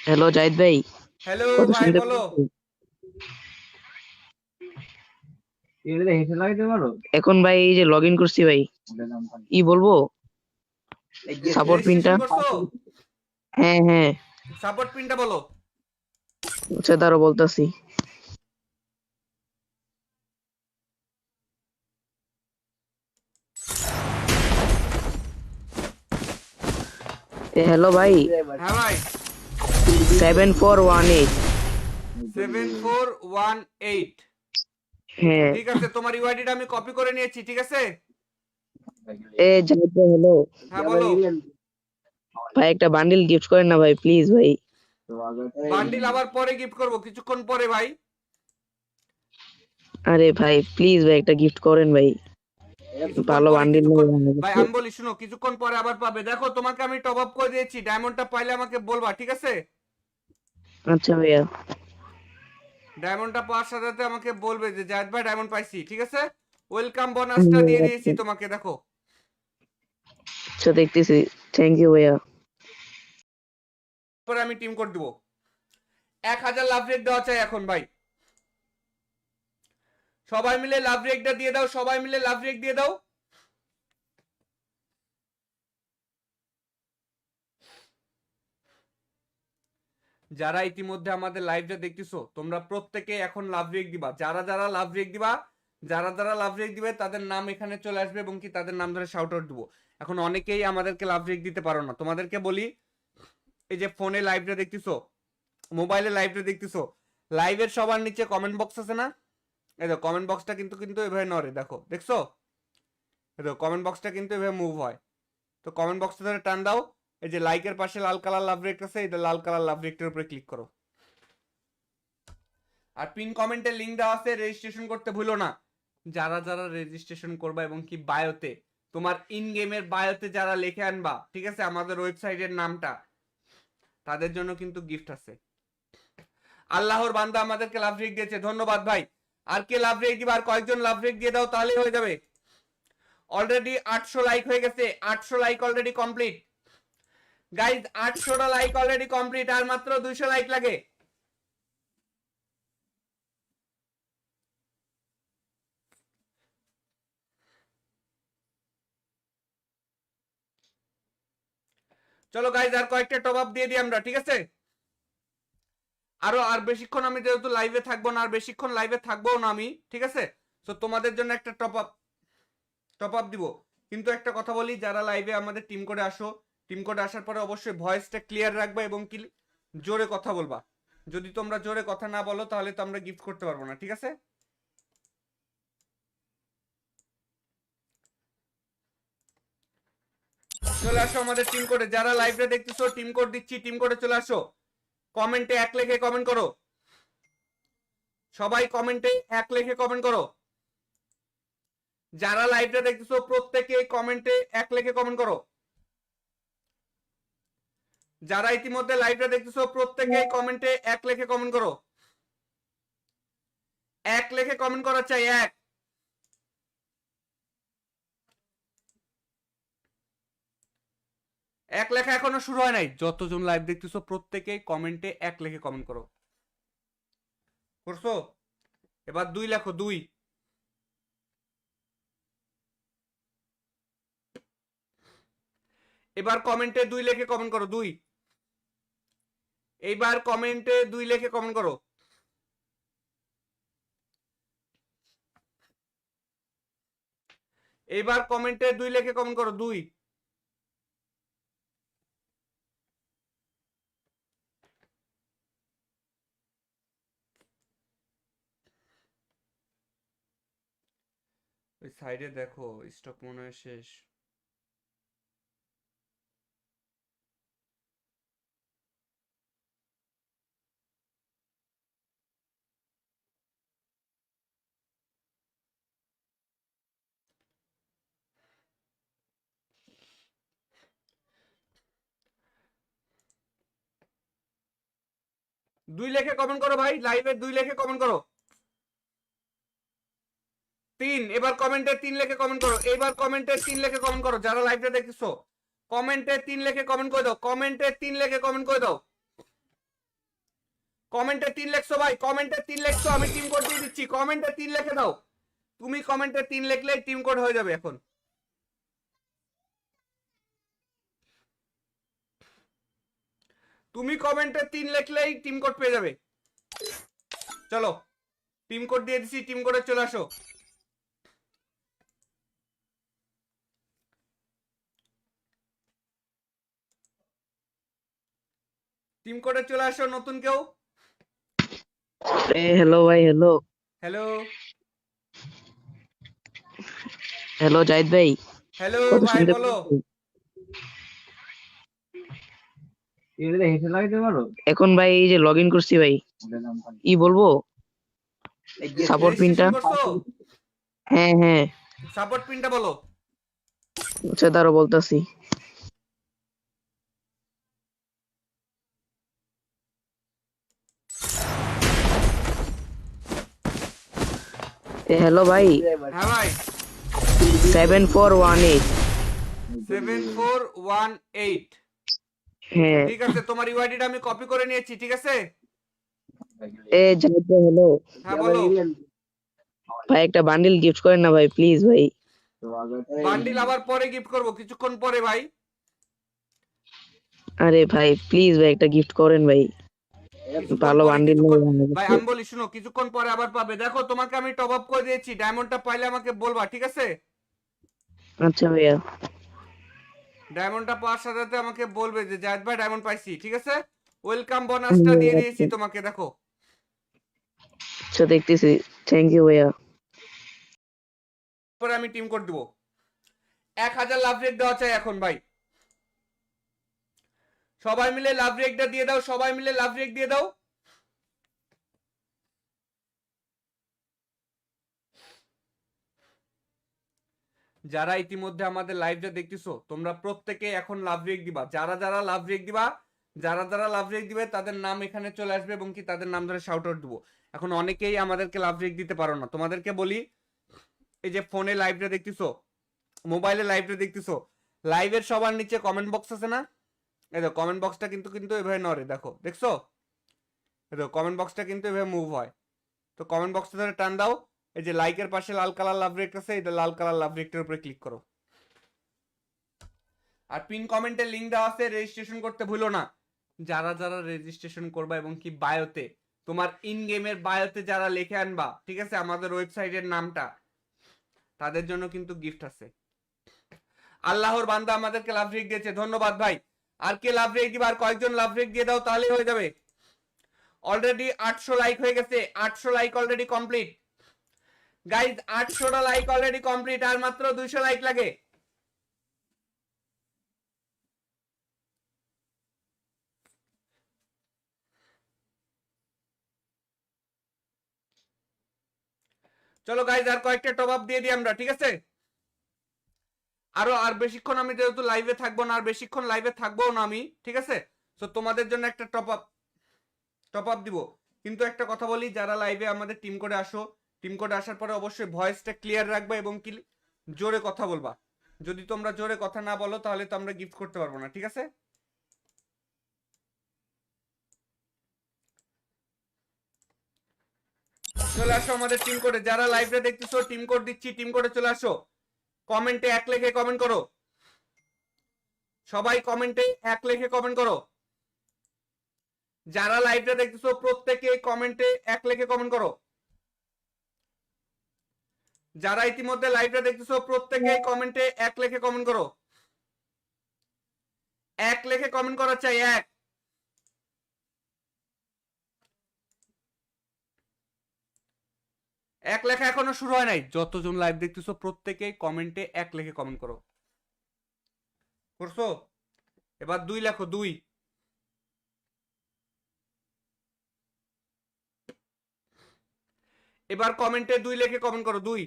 হ্যালো জাহিদ ভাই, হ্যালো কথা ভাই শুনতে বলো। এখন ভাই এই যে লগ ইন করছি ভাই, কি বলবো? সাপোর্ট পিনটা। রেজিস্ট্রেশন করছো? হ্যাঁ হ্যাঁ। সাপোর্ট পিনটা বলো। আচ্ছা তারও বলতাছি। হ্যালো ভাই, হ্যাঁ ভাই। 7418। 7418। হ্যাঁ। ঠিক আছে, তোমার ইউআইডিটা আমি কপি করে নিয়েছি, ঠিক আছে। জাহিদ ভাই হ্যালো। হ্যাঁ বলো। ভাই একটা বান্ডিল গিফট করেন না ভাই, প্লিজ ভাই। বান্ডিল আবার পরে গিফট করব, কিছুক্ষণ পরে ভাই। আরে ভাই প্লিজ ভাই একটা গিফট করেন ভাই, কিছুক্ষণ ভালো পরে, বান্ডিল কিছুক্ষণ। নেই আমার ভাই কাছে। আমি বলি শুনো, কিছুক্ষণ পরে আবার পাবে। দেখো তোমাকে আমি টপ আপ করে দিয়েছি, ডায়মন্ডটা পাইলে আমাকে বলবা, ঠিক আছে। আচ্ছা ভাইয়া। ডায়মন্ডটা পাওয়ার সাথে সাথে আমাকে বলবে যে জাহিদ ভাই ডায়মন্ড পাইছি, ঠিক আছে। ওয়েলকাম বোনাসটা দিয়ে দিয়েছি আচ্ছা। তোমাকে, দেখো। আচ্ছা দেখতেছি। থ্যাংক ইউ ভাইয়া। পরে আমি টিম কোড দিব। 1000 লাভ রেক দেওয়া চাই এখন ভাই। সবাই মিলে লাভ রেকটা দিয়ে দাও, সবাই মিলে লাভ রেক দিয়ে দাও। যারা ইতিমধ্যে আমাদের লাইভটা দেখতেছো তোমরা প্রত্যেকে এখন লাভ রেক দিবা। যারা যারা লাভ রেক দিবা, যারা যারা লাভ রেক দিবে তাদের নাম এখানে চলে আসবে এবং কি তাদের নাম ধরে শাউট আউট দিব। এখন অনেকেই আমাদেরকে লাভ রেক দিতে পারো না, তোমাদেরকে বলি, এই যে ফোনে লাইভটা দেখতেছো, মোবাইলে লাইভটা দেখতেছো, লাইভের সবার নিচে কমেন্ট বক্স আছে না? এই দেখো কমেন্ট বক্সটা কিন্তু কিন্তু এভাবে নড়ে, দেখো দেখছো? এই দেখো কমেন্ট বক্সটা কিন্তু এভাবে মুভ হয়। তো কমেন্ট বক্সটা ধরে টান দাও। এই যে লাইকের পাশে লাল কালার লাভ রেক আছে, এটা লাল কালার লাভ রেকটার উপরে ক্লিক করো। আর পিন কমেন্টে লিংক দেওয়া আছে, রেজিস্ট্রেশন করতে ভুলো না। যারা যারা রেজিস্ট্রেশন করবা এবং কি বায়োতে, তোমার ইন গেমের বায়োতে যারা লিখে আনবা, ঠিক আছে, আমাদের ওয়েবসাইটের নামটা, তাদের জন্য কিন্তু গিফট আছে। আল্লাহর বান্দা আমাদেরকে লাভ রেক দিয়েছে, ধন্যবাদ ভাই। আর কে লাভ রেক দিবা? আর কয়েকজন লাভ রেক দিয়ে দাও, তাহলেই হয়ে যাবে। অলরেডি 800 লাইক হয়ে গেছে, 800 লাইক অলরেডি কমপ্লিট। গাইজ 800টা লাইক অলরেডি কমপ্লিট, আর মাত্র 200 লাইক লাগে। চলো গাইজ আর কয়েকটা টপ আপ দিয়ে দিই আমরা, ঠিক আছে। আর বেশিক্ষণ আমি যেহেতু লাইভে থাকবো না, আর বেশিক্ষণ লাইভে থাকবো না আমি, ঠিক আছে। তো তোমাদের জন্য একটা টপ আপ দিব। কিন্তু একটা কথা বলি, যারা লাইভে আমাদের টিম করে আসো, টিম করে আসার পরে অবশ্যই ভয়েসটা ক্লিয়ার রাখবা এবং কি জোরে কথা বলবা। যদি তোমরা জোরে কথা না বলো তাহলে তো আমরা গিফট করতে পারবো না, ঠিক আছে। চলে আসো আমাদের টিম কোডে, যারা লাইভটা দেখতেছো টিম কোড দিচ্ছি, টিম কোডে চলে আসো। কমেন্টে এক লেখে কমেন্ট করো, সবাই কমেন্টে এক লেখে কমেন্ট করো। যারা লাইভটা দেখতেছো প্রত্যেকে কমেন্টে এক লেখে কমেন্ট করো। যারা ইতিমধ্যে লাইভটা দেখতেছো প্রত্যেকে কমেন্টে এক লেখে কমেন্ট করো। এক লেখে কমেন্ট করা চাই, এক। এক লেখা এখনো শুরু হয় নাই। যতজন লাইভ দেখতেছো প্রত্যেকে কমেন্টে এক লেখে কমেন্ট করো। করছো? এবার দুই লেখো, দুই। এবার কমেন্টে দুই লেখে কমেন্ট করো, দুই। এইবার কমেন্টে দুই লেখে কমেন্ট করো। এইবার কমেন্টে দুই লেখে কমেন্ট করো, দুই। ওই সাইডে দেখো স্টক মনে হয় শেষ। দুই লেখে কমেন্ট করো ভাই, লাইভে দুই লেখে কমেন্ট করো। 3। এবার কমেন্টে 3 লিখে কমেন্ট করো, এবার কমেন্টে 3 লিখে কমেন্ট করো যারা লাইভটা দেখতেছো। কমেন্টে 3 লিখে কমেন্ট করে দাও, কমেন্টে 3 লিখে কমেন্ট করে দাও। কমেন্টে 3 লিখছো ভাই, কমেন্টে 3 লিখছো, আমি টিম কোড দিয়ে দিচ্ছি। কমেন্টে 3 লিখে দাও, তুমি কমেন্টে 3 লিখলেই টিম কোড হয়ে যাবে এখন। তুমি কমেন্টে 3 লিখলেই টিম কোড পেয়ে যাবে। চলো টিম কোড দিয়ে দিছি, টিম কোডে চলে আসো। টিম কোডে চলে আসো নতুন কেউ। হ্যালো ভাই, হ্যালো। হ্যালো হ্যালো জাহিদ ভাই, হ্যালো কথা ভাই শুনতে বলো। এখন ভাই এই যে লগ ইন করছি ভাই, ই বলবো সাপোর্ট পিনটা। রেজিস্ট্রেশন করছো? হ্যাঁ হ্যাঁ, সাপোর্ট পিনটা বলো। আচ্ছা দাঁড়াও বলতাছি। হ্যালো ভাই, হ্যাঁ ভাই, 7418। 7418। হ্যাঁ। ঠিক আছে, তোমার ইউআইডিটা আমি কপি করে নিয়েছি, ঠিক আছে। জাহিদ ভাই হ্যালো। হ্যাঁ বলো। ভাই একটা বান্ডিল গিফট করেন না ভাই, প্লিজ ভাই। বান্ডিল আবার পরে গিফট করব, কিছুক্ষণ পরে ভাই। আরে ভাই প্লিজ ভাই একটা গিফট করেন ভাই, কিছুক্ষণ ভালো পরে, বান্ডিল কিছুক্ষণ নেই ভাই আমি বলি শুনো, কিছুক্ষণ পরে আবার পাবে। দেখো তোমাকে আমি টপ আপ করে দিয়েছি, ডায়মন্ডটা পাইলে আমাকে বলবা, ঠিক আছে। আচ্ছা ভাইয়া। ডায়মন্ডটা পাওয়ার সাথে সাথে আমাকে বলবে যে জায়েদ ভাই ডায়মন্ড পাইছি, ঠিক আছে। ওয়েলকাম বোনাসটা দিয়ে দিয়েছি আচ্ছা তোমাকে, দেখো। আচ্ছা, দেখতেছি। থ্যাংক ইউ ভাইয়া। পরে আমি টিম কোড দিব। 1000 লাভ রেট দেওয়া চাই এখন ভাই। সবাই মিলে লাভ রেটটা দিয়ে দাও, সবাই মিলে লাভ রেট দিয়ে দাও। যারা ইতিমধ্যে আমাদের লাইভটা দেখতেছো তোমরা প্রত্যেকে এখন লাভ রেক দিবা। যারা যারা লাভ রেক দিবা, যারা যারা লাভ রেক দিবে তাদের নাম এখানে চলে আসবে এবং কি তাদের নাম ধরে শাউট আউট দিব। এখন অনেকেই আমাদেরকে লাভ রেক দিতে পারো না, তোমাদেরকে বলি, এই যে ফোনে লাইভটা দেখতেছো, মোবাইলে লাইভটা দেখতেছো, লাইভের সবার নিচে কমেন্ট বক্স আছে না? এই দেখো কমেন্ট বক্সটা কিন্তু কিন্তু এভাবে নড়ে, দেখো দেখছো? এই দেখো কমেন্ট বক্সটা কিন্তু এভাবে মুভ হয়। তো কমেন্ট বক্সটা ধরে টান দাও, এই যে লাইকের পাশে লাল কালার লাভ রেক আছে, এটা লাল কালার লাভ রেকটার উপরে ক্লিক করো। আর পিন কমেন্টে লিংক দেওয়া আছে, রেজিস্ট্রেশন করতে ভুলো না। যারা যারা রেজিস্ট্রেশন করবা এবং কি বায়োতে, তোমার ইন গেমের বায়োতে যারা লিখে আনবা, ঠিক আছে, আমাদের ওয়েবসাইটের নামটা, তাদের জন্য কিন্তু গিফট আছে। আল্লাহর বান্দা আমাদেরকে লাভ রেক দিয়েছে, ধন্যবাদ ভাই। আর কে লাভ রেক দিবা? আর কয়েকজন লাভ রেক দিয়ে দাও, তাহলেই হয়ে যাবে। অলরেডি 800 লাইক হয়ে গেছে, 800 লাইক অলরেডি কমপ্লিট গাইজ, 800টা লাইক অলরেডি কমপ্লিট, আর মাত্র 200 লাইক লাগে। চলো গাইজ আর কয়েকটা টপ আপ দিয়ে দিই আমরা, ঠিক আছে। আর বেশিক্ষণ আমি যেহেতু লাইভে থাকবো না, আর বেশিক্ষণ লাইভে থাকবো না আমি, ঠিক আছে। তো তোমাদের জন্য একটা টপ আপ দিব। কিন্তু একটা কথা বলি, যারা লাইভে আমাদের টিম করে আসো, টিম করে আসার পরে অবশ্যই ভয়েসটা ক্লিয়ার রাখবা এবং কি জোরে কথা বলবা। যদি তোমরা জোরে কথা না বলো তাহলে তো আমরা গিফট করতে পারবো না, ঠিক আছে। চলে আসো আমাদের টিম কোডে, যারা লাইভটা দেখতেছো টিম কোড দিচ্ছি, টিম কোডে চলে আসো। কমেন্টে 1 লিখে কমেন্ট করো, সবাই কমেন্টে 1 লিখে কমেন্ট করো। যারা লাইভটা দেখতেছো প্রত্যেকে কমেন্টে 1 লিখে কমেন্ট করো। যারা ইতিমধ্যে লাইভটা দেখতেছো প্রত্যেকে কমেন্টে 1 লিখে কমেন্ট করো। 1 লিখে কমেন্ট করা চাই, 1। এক লেখা এখনো শুরু হয় নাই। যতজন লাইভ দেখতেছো প্রত্যেকে কমেন্টে 1 লিখে কমেন্ট করো। করছো? এবার 2 লেখো, 2। এবার কমেন্টে 2 লিখে কমেন্ট করো, 2।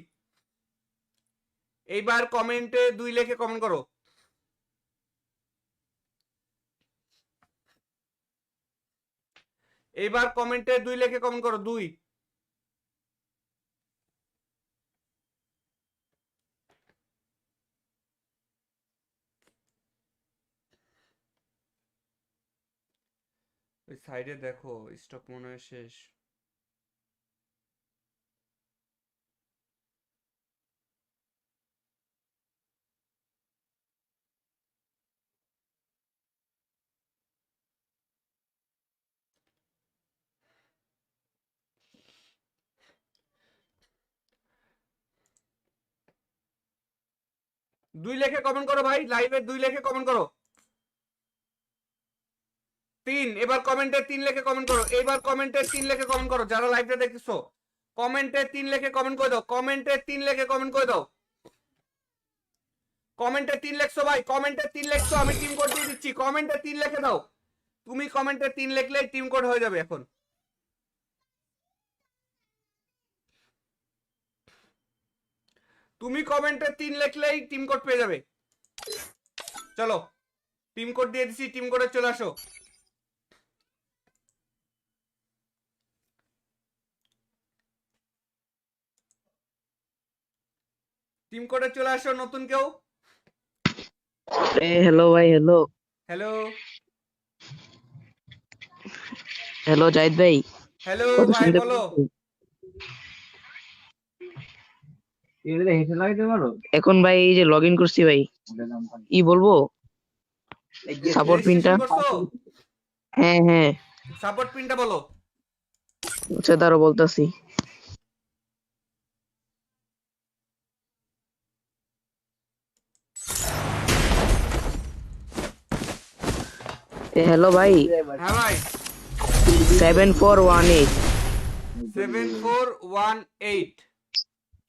এইবার কমেন্টে 2 লিখে কমেন্ট করো। এইবার কমেন্টে 2 লিখে কমেন্ট করো, 2। ওই সাইডে দেখো, স্টক মনে হয় শেষ। দুই লেখে কমেন্ট করো ভাই, লাইভে 2 লেখে কমেন্ট করো। 3, এবার কমেন্টে 3 লেখে কমেন্ট করো, এবার কমেন্টে 3 লেখে কমেন্ট করো যারা লাইভটা দেখছো। কমেন্টে 3 লেখে কমেন্ট করে দাও, কমেন্টে 3 লেখে কমেন্ট করে দাও। কমেন্টে 3 লেখছো ভাই, কমেন্টে 3 লেখছো, আমি টিম কোড দিয়ে দিচ্ছি। কমেন্টে 3 লেখে দাও, তুমি কমেন্টে 3 লিখলেই টিম কোড হয়ে যাবে এখন। তুমি কমেন্টে 3 লিখলেই টিম কোড পেয়ে যাবে। চলো, টিম কোড দিয়ে দিছি, টিম কোডে চলে আসো। টিম কোডে চলে আসো নতুন কেউ। হ্যালো ভাই, হ্যালো। হ্যালো হ্যালো জাহিদ ভাই, হ্যালো কথা ভাই শুনতে বলো। পাচ্ছেন? এখন ভাই এই যে লগ ইন করছি ভাই, ই বলবো সাপোর্ট পিনটা। রেজিস্ট্রেশন করছো? হ্যাঁ হ্যাঁ, সাপোর্ট পিনটা বলো। আচ্ছা দাঁড়াও বলতাছি। হ্যালো ভাই, হ্যাঁ ভাই, 7418। 7418।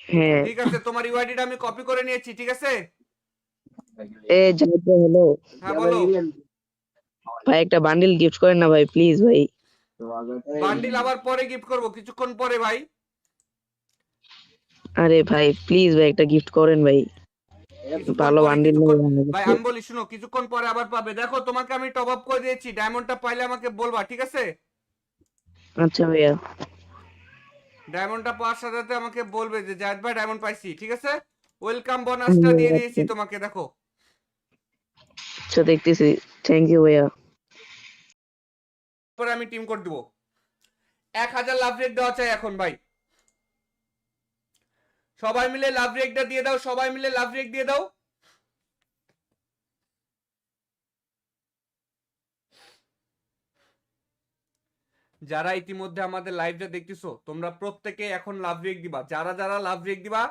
হ্যাঁ। ঠিক আছে, তোমার ইউআইডিটা আমি কপি করে নিয়েছি, ঠিক আছে। জাহিদ ভাই হ্যালো, হ্যাঁ বলো। ভাই একটা বান্ডিল গিফট করেন না ভাই, প্লিজ ভাই। বান্ডিল আবার পরে গিফট করব, কিছুক্ষণ পরে ভাই। আরে ভাই প্লিজ ভাই একটা গিফট করেন ভাই, কিছুক্ষণ ভালো পরে, বান্ডিল নেই কিছুক্ষণ আমার ভাই কাছে। আমি বলি শুনো, কিছুক্ষণ পরে আবার পাবে। দেখো তোমাকে আমি টপ আপ করে দিয়েছি, ডায়মন্ডটা পাইলে আমাকে বলবা, ঠিক আছে। আচ্ছা ভাইয়া। ডায়মন্ডটা পাওয়ার সাথে সাথে আমাকে বলবে যে জায়েদ ভাই ডায়মন্ড পাইছি, ঠিক আছে। ওয়েলকাম বোনাসটা দিয়ে দিয়েছি আচ্ছা তোমাকে, দেখো। আচ্ছা, দেখতেছি। থ্যাংক ইউ ভাইয়া। পরে আমি টিম কোড দিব। 1000 লাভ রেট দেওয়া চাই এখন ভাই। সবাই মিলে লাভ রেটটা দিয়ে দাও, সবাই মিলে লাভ রেট দিয়ে দাও। যারা ইতিমধ্যে আমাদের লাইভটা দেখতেছো তোমরা প্রত্যেকে এখন লাভ রেক দিবা। যারা যারা লাভ রেক দিবা,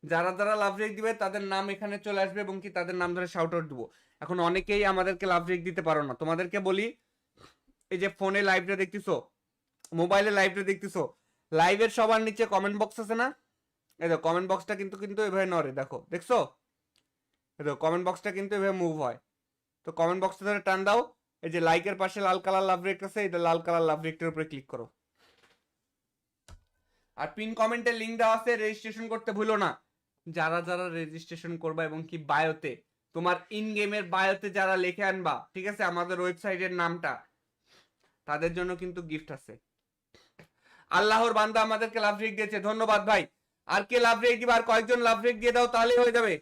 যারা যারা লাভ রেক দিবে তাদের নাম এখানে চলে আসবে এবং কি তাদের নাম ধরে শাউট আউট দিব। এখন অনেকেই আমাদেরকে লাভ রেক দিতে পারো না, তোমাদেরকে বলি, এই যে ফোনে লাইভটা দেখতেছো, মোবাইলে লাইভটা দেখতেছো, লাইভের সবার নিচে কমেন্ট বক্স আছে না? এই দেখো কমেন্ট বক্সটা কিন্তু কিন্তু এভাবে নড়ে, দেখো দেখছো? এই দেখো কমেন্ট বক্সটা কিন্তু এভাবে মুভ হয়। তো কমেন্ট বক্সটা ধরে টান দাও, এই যে লাইকের পাশে লাল কালার লাভ রেক আছে, এটা লাল কালার লাভ রেকটার উপরে ক্লিক করো। আর পিন কমেন্টে লিংক দেওয়া আছে, রেজিস্ট্রেশন করতে ভুলো না। যারা যারা রেজিস্ট্রেশন করবা এবং কি বায়োতে, তোমার ইন গেমের বায়োতে যারা লিখে আনবা, ঠিক আছে, আমাদের ওয়েবসাইটের নামটা, তাদের জন্য কিন্তু গিফট আছে। আল্লাহর বান্দা আমাদেরকে লাভ রেক দিয়েছে, ধন্যবাদ ভাই। আর কে লাভ রেক দিবা? আর কয়েকজন লাভ রেক দিয়ে দাও, তাহলেই হয়ে যাবে।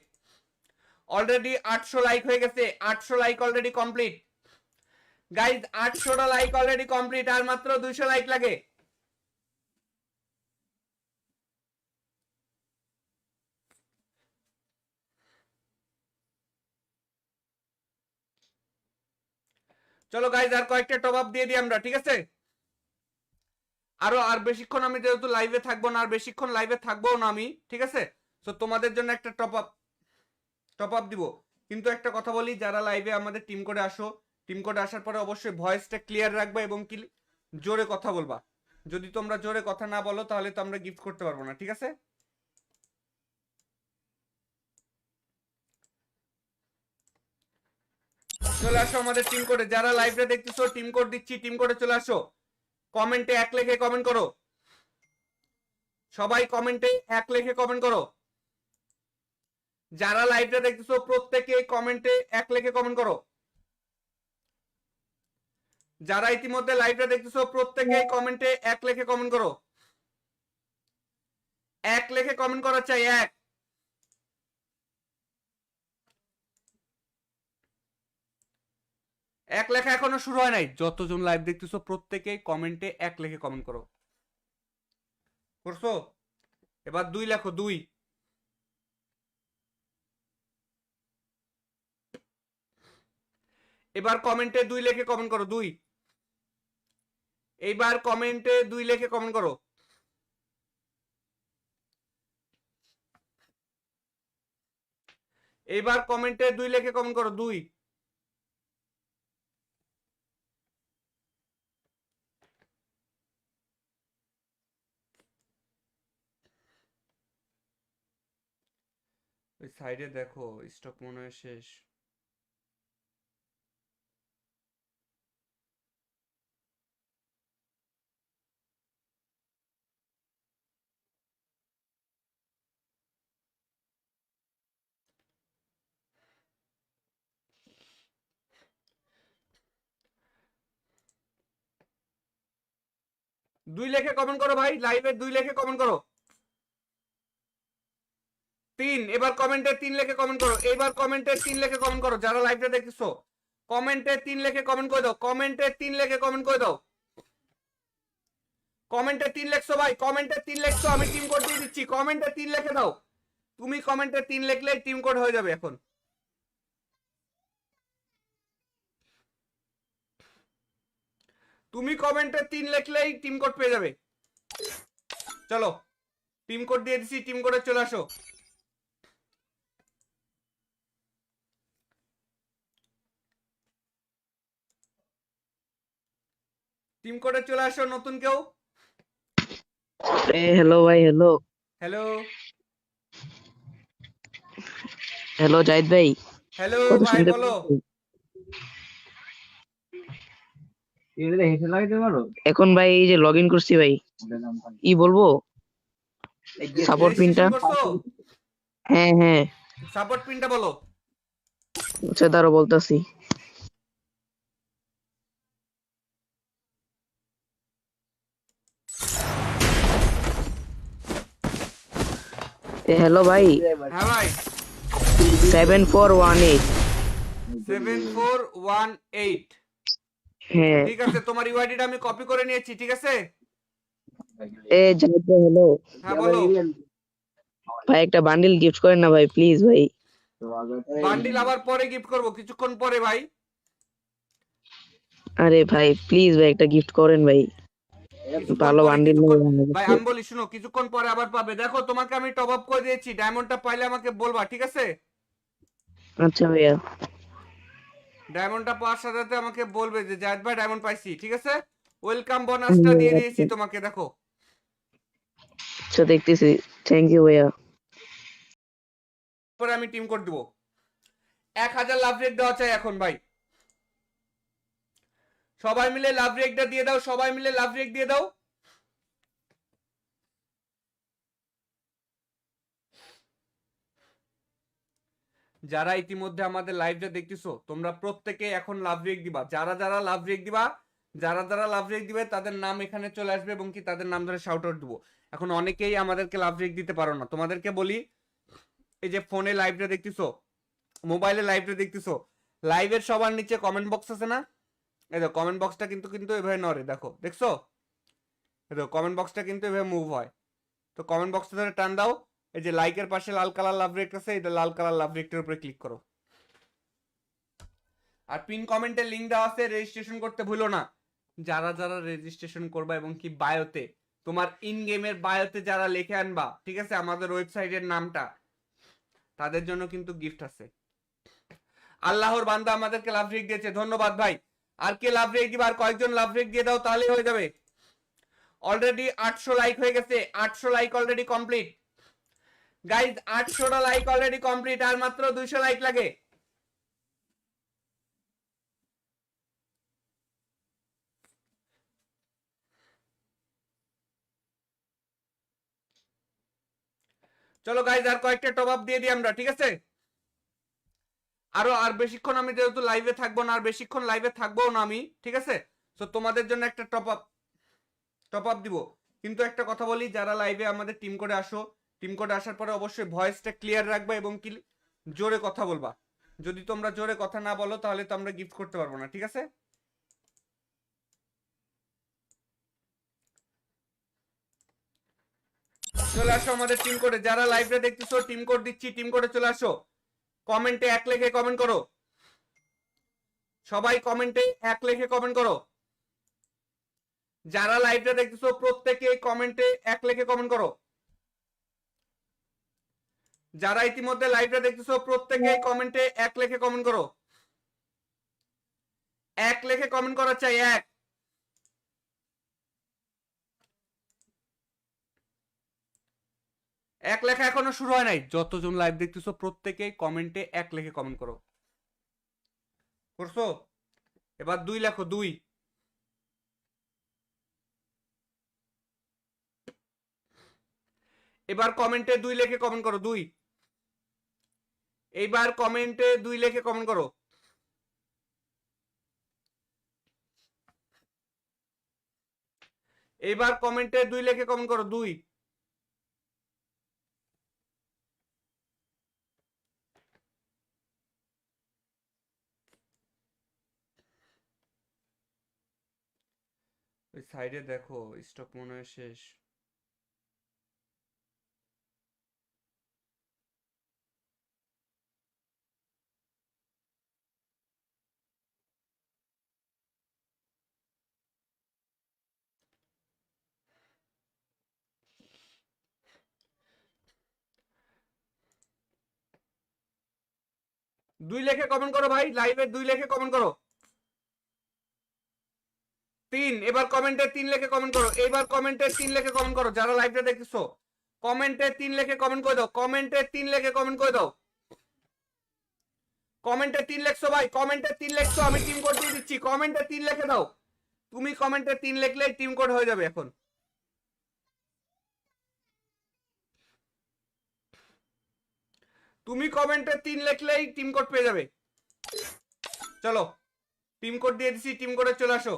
অলরেডি 800 লাইক হয়ে গেছে, 800 লাইক অলরেডি কমপ্লিট গাইজ। 800টা লাইক অলরেডি কমপ্লিট, আর মাত্র 200 লাইক লাগে। চলো গাইজ আর কয়েকটা টপ আপ দিয়ে দিই আমরা, ঠিক আছে। আর বেশিক্ষণ আমি যেহেতু লাইভে থাকবো না, আর বেশিক্ষণ লাইভে থাকবো না আমি, ঠিক আছে। তো তোমাদের জন্য একটা টপ আপ দিব। কিন্তু একটা কথা বলি, যারা লাইভে আমাদের টিম করে আসো, টিম করে আসার পরে অবশ্যই ভয়েসটা ক্লিয়ার রাখবা এবং কি জোরে কথা বলবা। যদি তোমরা জোরে কথা না বলো তাহলে তো আমরা গিফট করতে পারবো না, ঠিক আছে। চলে আসো আমাদের টিম কোডে, যারা লাইভটা দেখতেছো টিম কোড দিচ্ছি, টিম কোডে চলে আসো। কমেন্টে 1 লিখে কমেন্ট করো, সবাই কমেন্টে 1 লিখে কমেন্ট করো। যারা লাইভটা দেখতেছো প্রত্যেকে কমেন্টে 1 লিখে কমেন্ট করো। যারা ইতিমধ্যে লাইভটা দেখতেছো প্রত্যেকে কমেন্টে 1 লিখে কমেন্ট করো। 1 লিখে কমেন্ট করা চাই, 1। এক লেখা এখনো শুরু হয় নাই। যতজন লাইভ দেখতেছো প্রত্যেকে কমেন্টে এক লেখে কমেন্ট করো। করছো? এবার 2 লেখো, 2। এবার কমেন্টে 2 লেখে কমেন্ট করো, 2। এইবার কমেন্টে 2 লেখে কমেন্ট করো। এইবার কমেন্টে 2 লেখে কমেন্ট করো, 2। ওই সাইডে দেখো, স্টক মনে হয় শেষ। দুই লেখে কমেন্ট করো ভাই, লাইভে 2 লেখে কমেন্ট করো। 3। এবার কমেন্টে 3 লেখে কমেন্ট করো। এইবার কমেন্টে 3 লেখে কমেন্ট করো। যারা লাইভটা দেখছো কমেন্টে 3 লেখে কমেন্ট করে দাও। কমেন্টে 3 লেখে কমেন্ট করে দাও। কমেন্টে 3 লেখছো ভাই, কমেন্টে 3 লেখছো, আমি টিম কোড দিয়ে দিচ্ছি। কমেন্টে 3 লেখে দাও। তুমি কমেন্টে 3 লিখলেই টিম কোড হয়ে যাবে এখন। তুমি কমেন্টে 3 লিখলেই টিম কোড পেয়ে যাবে। চলো, টিম কোড দিয়ে দিছি, টিম কোডে চলে আসো। টিম কোডে চলে আসো নতুন কেউ। হ্যালো ভাই, হ্যালো। হ্যালো হ্যালো জাহিদ ভাই, হ্যালো কথা ভাই, শুনতে বলো। এখন ভাই এই যে লগ ইন করছি ভাই, কি বলবো? সাপোর্ট পিনটা। রেজিস্ট্রেশন করছো? হ্যাঁ হ্যাঁ। সাপোর্ট পিনটা বলো। আচ্ছা দাঁড়াও বলতাছি। হ্যালো ভাই, হ্যাঁ ভাই, 7418। 7418। হ্যাঁ। ঠিক আছে, তোমার ইউআইডিটা আমি কপি করে নিয়েছি, ঠিক আছে। জাহিদ ভাই হ্যালো। হ্যাঁ বলো। ভাই একটা বান্ডিল গিফট করেন না ভাই, প্লিজ ভাই। বান্ডিল আবার পরে গিফট করব, কিছুক্ষণ পরে ভাই। আরে ভাই প্লিজ ভাই একটা গিফট করেন ভাই, কিছুক্ষণ ভালো পরে, বান্ডিল কিছুক্ষণ নেই। ভাই আমি বলি শুনো, কিছুক্ষণ পরে আবার পাবে। দেখো তোমাকে আমি টপ আপ করে দিয়েছি, ডায়মন্ডটা পাইলে আমাকে বলবা, ঠিক আছে। আচ্ছা ভাইয়া। ডায়মন্ডটা পাওয়ার সাথে সাথে আমাকে বলবে যে জাহিদ ভাই ডায়মন্ড পাইছি, ঠিক আছে। ওয়েলকাম বোনাসটা দিয়ে দিয়েছি তোমাকে, দেখো। আচ্ছা দেখতেছি, থ্যাংক ইউ ভাইয়া। পরে আমি টিম কোড দিব। 1000 লাভ রেক দেওয়া চাই এখন ভাই। সবাই মিলে লাভ রেকটা দিয়ে দাও, সবাই মিলে লাভ রেক দিয়ে দাও। যারা ইতিমধ্যে আমাদের লাইভটা দেখতেছো তোমরা প্রত্যেকে এখন লাভ রেক দিবা। যারা যারা লাভ রেক দিবা, যারা যারা লাভ রেক দিবে তাদের নাম এখানে চলে আসবে এবং কি তাদের নাম ধরে শাউট আউট দেবো। এখন অনেকেই আমাদেরকে লাভ রেক দিতে পারো না, তোমাদেরকে বলি, এই যে ফোনে লাইভটা দেখতেছো, মোবাইলে লাইভটা দেখতেছো, লাইভের সবার নিচে কমেন্ট বক্স আছে না? এই দেখো কমেন্ট বক্সটা কিন্তু কিন্তু এভাবে নড়ে, দেখো, দেখছো? এই দেখো কমেন্ট বক্সটা কিন্তু এভাবে মুভ হয়। তো কমেন্ট বক্সটা ধরে টান দাও। এই যে লাইকের পাশে লাল কালার লাভ রেক আছে, এটা লাল কালার লাভ রেকটার উপরে ক্লিক করো। আর পিন কমেন্টে লিংক দেওয়া আছে, রেজিস্ট্রেশন করতে ভুলো না। যারা যারা রেজিস্ট্রেশন করবা এবং কি বায়োতে, তোমার ইন গেমের বায়োতে যারা লিখে আনবা, ঠিক আছে, আমাদের ওয়েবসাইটের নামটা, তাদের জন্য কিন্তু গিফট আছে। আল্লাহর বান্দা আমাদেরকে লাভ রেক দিয়েছে, ধন্যবাদ ভাই। আর কে লাভ রেক দিবা? আর কয়েকজন লাভ রেক দিয়ে দাও, তাহলেই হয়ে যাবে। অলরেডি 800 লাইক হয়ে গেছে, 800 লাইক অলরেডি কমপ্লিট গাইজ, 800টা লাইক অলরেডি কমপ্লিট, আর মাত্র 200 লাইক লাগে। চলো গাইজ আর কয়েকটা টপ আপ দিয়ে দিই আমরা, ঠিক আছে। আর বেশিক্ষণ আমি যেহেতু লাইভে থাকবো না, আর বেশিক্ষণ লাইভে থাকবো না আমি, ঠিক আছে। তো তোমাদের জন্য একটা টপ আপ দিব। কিন্তু একটা কথা বলি, যারা লাইভে আমাদের টিম কোডে আসো, টিম কোডে আসার পরে অবশ্যই ভয়েসটা ক্লিয়ার রাখবা এবং কি জোরে কথা বলবা। যদি তোমরা জোরে কথা না বলো তাহলে তো আমরা গিফট করতে পারবো না, ঠিক আছে? চলে আসো আমাদের টিম কোডে, যারা লাইভটা দেখতেছো টিম কোড দিচ্ছি, টিম কোডে চলে আসো। কমেন্টে 1 লিখে কমেন্ট করো, সবাই কমেন্টে 1 লিখে কমেন্ট করো। যারা লাইভটা দেখতেছো প্রত্যেকে কমেন্টে 1 লিখে কমেন্ট করো। যারা ইতিমধ্যে লাইভটা দেখতেছো প্রত্যেকে কমেন্টে 1 লিখে কমেন্ট করো। 1 লিখে কমেন্ট করা চাই, 1। এক লেখা এখনো শুরু হয় নাই। যতজন লাইভ দেখতেছো প্রত্যেকে কমেন্টে 1 লিখে কমেন্ট করো। করছো? এবার 2 লেখো, 2। এবার কমেন্টে 2 লিখে কমেন্ট করো, 2। এইবার কমেন্টে 2 লিখে কমেন্ট করো। এইবার কমেন্টে 2 লিখে কমেন্ট করো, 2। ওই সাইডে দেখো, স্টক মনে হয় শেষ। দুই লেখে কমেন্ট করো ভাই, লাইভে 2 লেখে কমেন্ট করো। 3। এবার কমেন্টে 3 লেখে কমেন্ট করো। এইবার কমেন্টে 3 লেখে কমেন্ট করো, যারা লাইভটা দেখতেছো কমেন্টে 3 লেখে কমেন্ট করে দাও। কমেন্টে 3 লেখে কমেন্ট করে দাও। কমেন্টে 3 লেখছো ভাই, কমেন্টে 3 লেখছো, আমি টিম কোড দিয়ে দিচ্ছি। কমেন্টে 3 লিখে দাও। তুমি কমেন্টে 3 লিখলেই টিম কোড হয়ে যাবে এখন। তুমি কমেন্টে 3 লিখলেই টিম কোড পেয়ে যাবে। চলো, টিম কোড দিয়ে দিছি, টিম কোডে চলে আসো।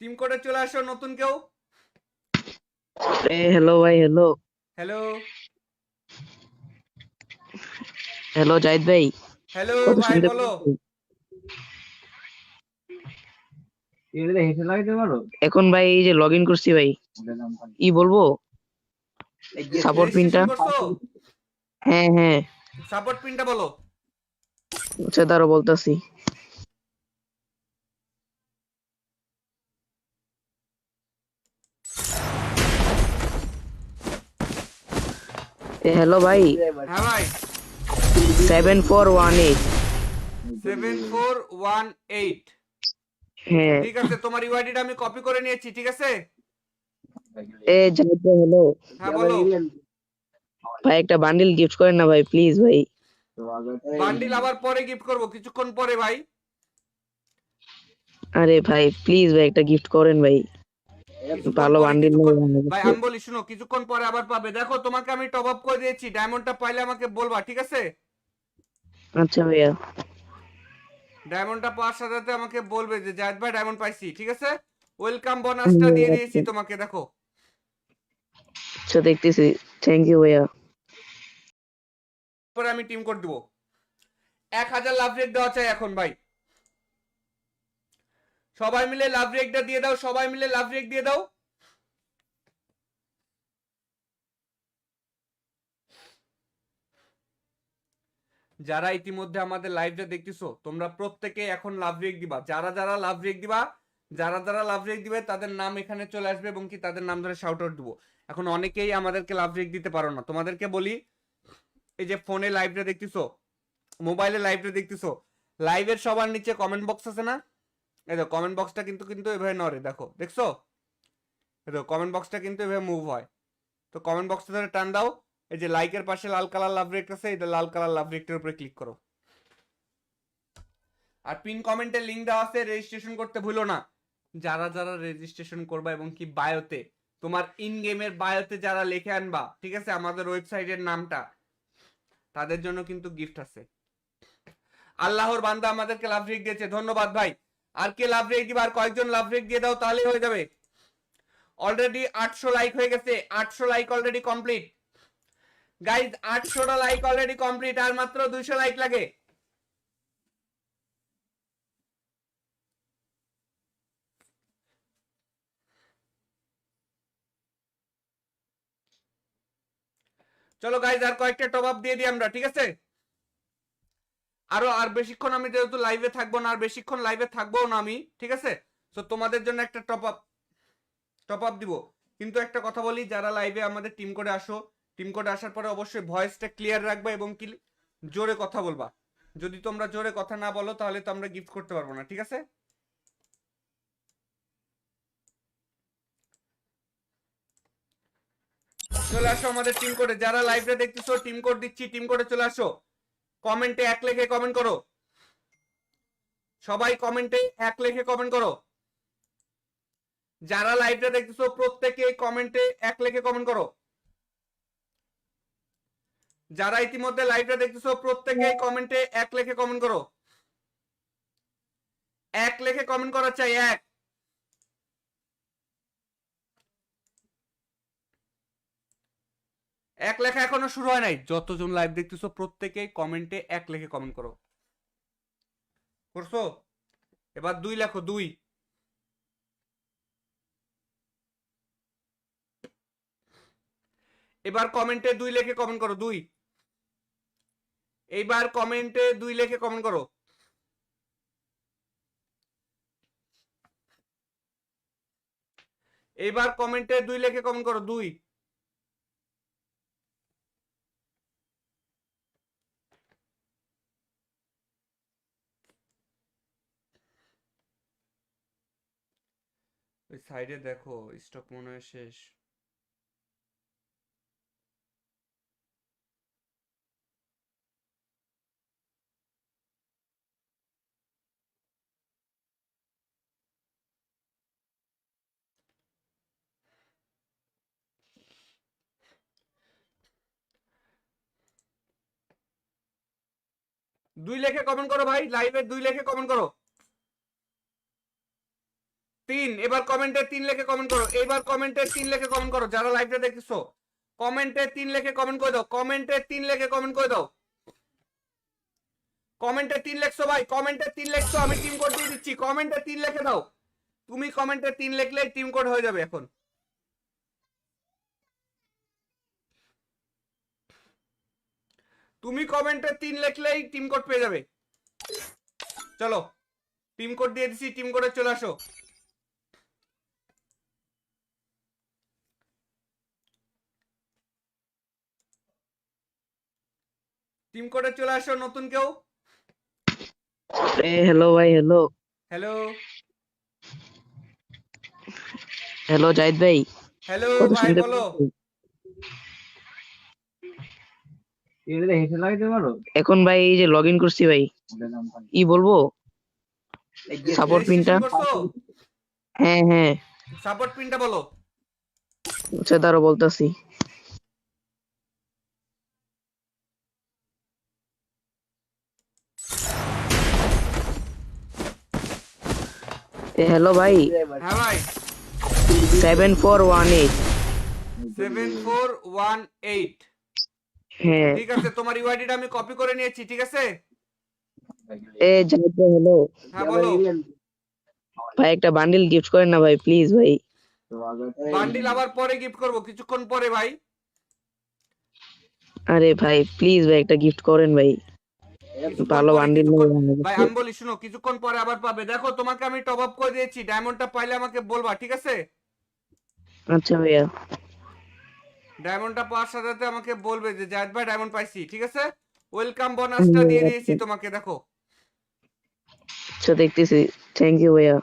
টিম কোডে চলে আসো নতুন কেউ। হ্যালো ভাই, হ্যালো। হ্যালো হ্যালো জাহিদ ভাই, হ্যালো কথা ভাই, শুনতে বলো। এখন ভাই এই যে লগ ইন করছি ভাই, ই বলবো সাপোর্ট পিনটা? রেজিস্ট্রেশন করছো? হ্যাঁ হ্যাঁ। সাপোর্ট পিনটা বলো। আচ্ছা দাঁড়াও বলতাছি। হ্যালো ভাই, হ্যাঁ ভাই, 7418। 7418। হ্যাঁ। ঠিক আছে, তোমার ইউআইডিটা আমি কপি করে নিয়েছি, ঠিক আছে? জাহিদ ভাই হ্যালো। হ্যাঁ বলো। ভাই একটা বান্ডিল গিফট করেন না ভাই, প্লিজ ভাই। বান্ডিল আবার পরে গিফট করব, কিছুক্ষণ পরে ভাই। আরে ভাই প্লিজ ভাই একটা গিফট করেন ভাই, কিছুক্ষণ ভালো পরে, বান্ডিল কিছুক্ষণ ভাই, নেই। আমি বলি শুনো, কিছুক্ষণ পরে আবার পাবে। দেখো তোমাকে আমি টপ আপ করে দিয়েছি, ডায়মন্ডটা পাইলে আমাকে বলবা, ঠিক আছে? আচ্ছা ভাইয়া। ডায়মন্ডটা পাওয়ার সাথে সাথে আমাকে বলবে যে জায়েদ ভাই ডায়মন্ড পাইছি, ঠিক আছে? ওয়েলকাম বোনাসটা দিয়ে দিয়েছি আচ্ছা তোমাকে, দেখো। আচ্ছা, দেখতেছি। থ্যাংক ইউ ভাইয়া। পরে আমি টিম কোড দিব। 1000 লাভ রেট দেওয়া চাই এখন ভাই। সবাই মিলে লাভ রেটটা দিয়ে দাও, সবাই মিলে লাভ রেট দিয়ে দাও। যারা ইতিমধ্যে আমাদের লাইভটা দেখতেছো তোমরা প্রত্যেকে এখন লাভ রেক দিবা। যারা যারা লাভ রেক দিবা, যারা যারা লাভ রেক দিবে তাদের নাম এখানে চলে আসবে এবং কি তাদের নাম ধরে শাউট আউট দিব। এখন অনেকেই আমাদেরকে লাভ রেক দিতে পারো না, তোমাদেরকে বলি, এই যে ফোনে লাইভটা দেখতেছো, মোবাইলে লাইভটা দেখতেছো, লাইভের সবার নিচে কমেন্ট বক্স আছে না? এই দেখো কমেন্ট বক্সটা কিন্তু কিন্তু এভাবে নড়ে, দেখো, দেখছো? এই দেখো কমেন্ট বক্সটা কিন্তু এভাবে মুভ হয়। তো কমেন্ট বক্সটা ধরে টান দাও। এই যে লাইকের পাশে লাল কালার লাভ রেক আছে, এটা লাল কালার লাভ রেকটার উপরে ক্লিক করো। আর পিন কমেন্টে লিংক দেওয়া আছে, রেজিস্ট্রেশন করতে ভুলো না। যারা যারা রেজিস্ট্রেশন করবা এবং কি বায়োতে, তোমার ইন গেমের বায়োতে যারা লিখে আনবা, ঠিক আছে, আমাদের ওয়েবসাইটের নামটা, তাদের জন্য কিন্তু গিফট আছে। আল্লাহর বান্দা আমাদেরকে লাভ রেক দিয়েছে, ধন্যবাদ ভাই। আর কে লাভ রেক দিবা? আর কয়েকজন লাভ রেক দিয়ে দাও, তাহলেই হয়ে যাবে। অলরেডি 800 লাইক হয়ে গেছে, 800 লাইক অলরেডি কমপ্লিট গাইজ, 800টা লাইক অলরেডি কমপ্লিট, আর মাত্র 200 লাইক লাগে। চলো গাইজ আর কয়েকটা টপ আপ দিয়ে দিই আমরা, ঠিক আছে? আর বেশিক্ষণ আমি যেহেতু লাইভে থাকবো না, আর বেশিক্ষণ লাইভে থাকবো না আমি, ঠিক আছে? তো তোমাদের জন্য একটা টপ আপ দিব। কিন্তু একটা কথা বলি, যারা লাইভে আমাদের টিম করে আসো, টিম করে আসার পরে অবশ্যই ভয়েসটা ক্লিয়ার রাখবা এবং কি জোরে কথা বলবা। যদি তোমরা জোরে কথা না বলো তাহলে তো আমরা গিফট করতে পারবো না, ঠিক আছে? চলে আসো আমাদের টিম কোডে, যারা লাইভে দেখতেছো টিম কোড দিচ্ছি, টিম কোডে চলে আসো। কমেন্টে 1 লিখে কমেন্ট করো, সবাই কমেন্টে 1 লিখে কমেন্ট করো। যারা লাইভটা দেখতেছো প্রত্যেকে কমেন্টে 1 লিখে কমেন্ট করো। যারা ইতিমধ্যে লাইভটা দেখতেছো প্রত্যেকে কমেন্টে 1 লিখে কমেন্ট করো। 1 লিখে কমেন্ট করা চাই, 1। এক লেখা এখনো শুরু হয় নাই। যতজন লাইভ দেখতেছো প্রত্যেকে কমেন্টে 1 লিখে কমেন্ট করো। করছো? এবার 2 লেখো, 2। এবার কমেন্টে 2 লিখে কমেন্ট করো, 2। এইবার কমেন্টে 2 লিখে কমেন্ট করো। এইবার কমেন্টে 2 লিখে কমেন্ট করো, 2। ওই সাইডে দেখো, স্টক মনে হয় শেষ। দুই লেখে কমেন্ট করো ভাই, লাইভে 2 লেখে কমেন্ট করো। 3। এবার কমেন্টে 3 লেখে কমেন্ট করো। এইবার কমেন্টে 3 লেখে কমেন্ট করো, যারা লাইভটা দেখতেছো কমেন্টে 3 লেখে কমেন্ট করে দাও। কমেন্টে 3 লেখে কমেন্ট করে দাও। কমেন্টে 3 লেখছো ভাই, কমেন্টে 3 লেখছো, আমি টিম কোড দিয়ে দিচ্ছি। কমেন্টে 3 লিখে দাও। তুমি কমেন্টে 3 লিখলেই টিম কোড হয়ে যাবে এখন। তুমি কমেন্টে 3 লিখলেই টিম কোড পেয়ে যাবে। চলো টিম কোড দিয়ে দিছি, টিম কোডে চলে আসো। টিম কোডে চলে আসো নতুন কেউ। হ্যালো ভাই, হ্যালো। হ্যালো হ্যালো জাহিদ ভাই, হ্যালো কথা ভাই শুনতে বলো। এখন ভাই এই যে লগ ইন করছি ভাই, কি বলবো? সাপোর্ট পিনটা। রেজিস্ট্রেশন করছো? হ্যাঁ হ্যাঁ, সাপোর্ট পিনটা বলো। আচ্ছা দাঁড়াও বলতাছি। হ্যালো ভাই, হ্যাঁ ভাই, 7418। 7418। হ্যাঁ। ঠিক আছে, তোমার ইউআইডিটা আমি কপি করে নিয়েছি, ঠিক আছে? জাহিদ ভাই হ্যালো। হ্যাঁ বলো। ভাই একটা বান্ডিল গিফট করেন না ভাই, প্লিজ ভাই। বান্ডিল আবার পরে গিফট করব, কিছুক্ষণ পরে ভাই। আরে ভাই প্লিজ ভাই একটা গিফট করেন ভাই, কিছুক্ষণ ভালো পরে, বান্ডিল কিছুক্ষণ নেই ভাই আমি বলি শুনো, কিছুক্ষণ পরে আবার পাবে। দেখো তোমাকে আমি টপ আপ করে দিয়েছি, ডায়মন্ডটা পাইলে আমাকে বলবা, ঠিক আছে? আচ্ছা ভাইয়া। ডায়মন্ডটা পাওয়ার সাথে সাথে আমাকে বলবে যে জায়েদ ভাই ডায়মন্ড পাইছি, ঠিক আছে? ওয়েলকাম বোনাসটা দিয়ে দিয়েছি তোমাকে, দেখো। আচ্ছা দেখতেছি, থ্যাংক ইউ ভাইয়া।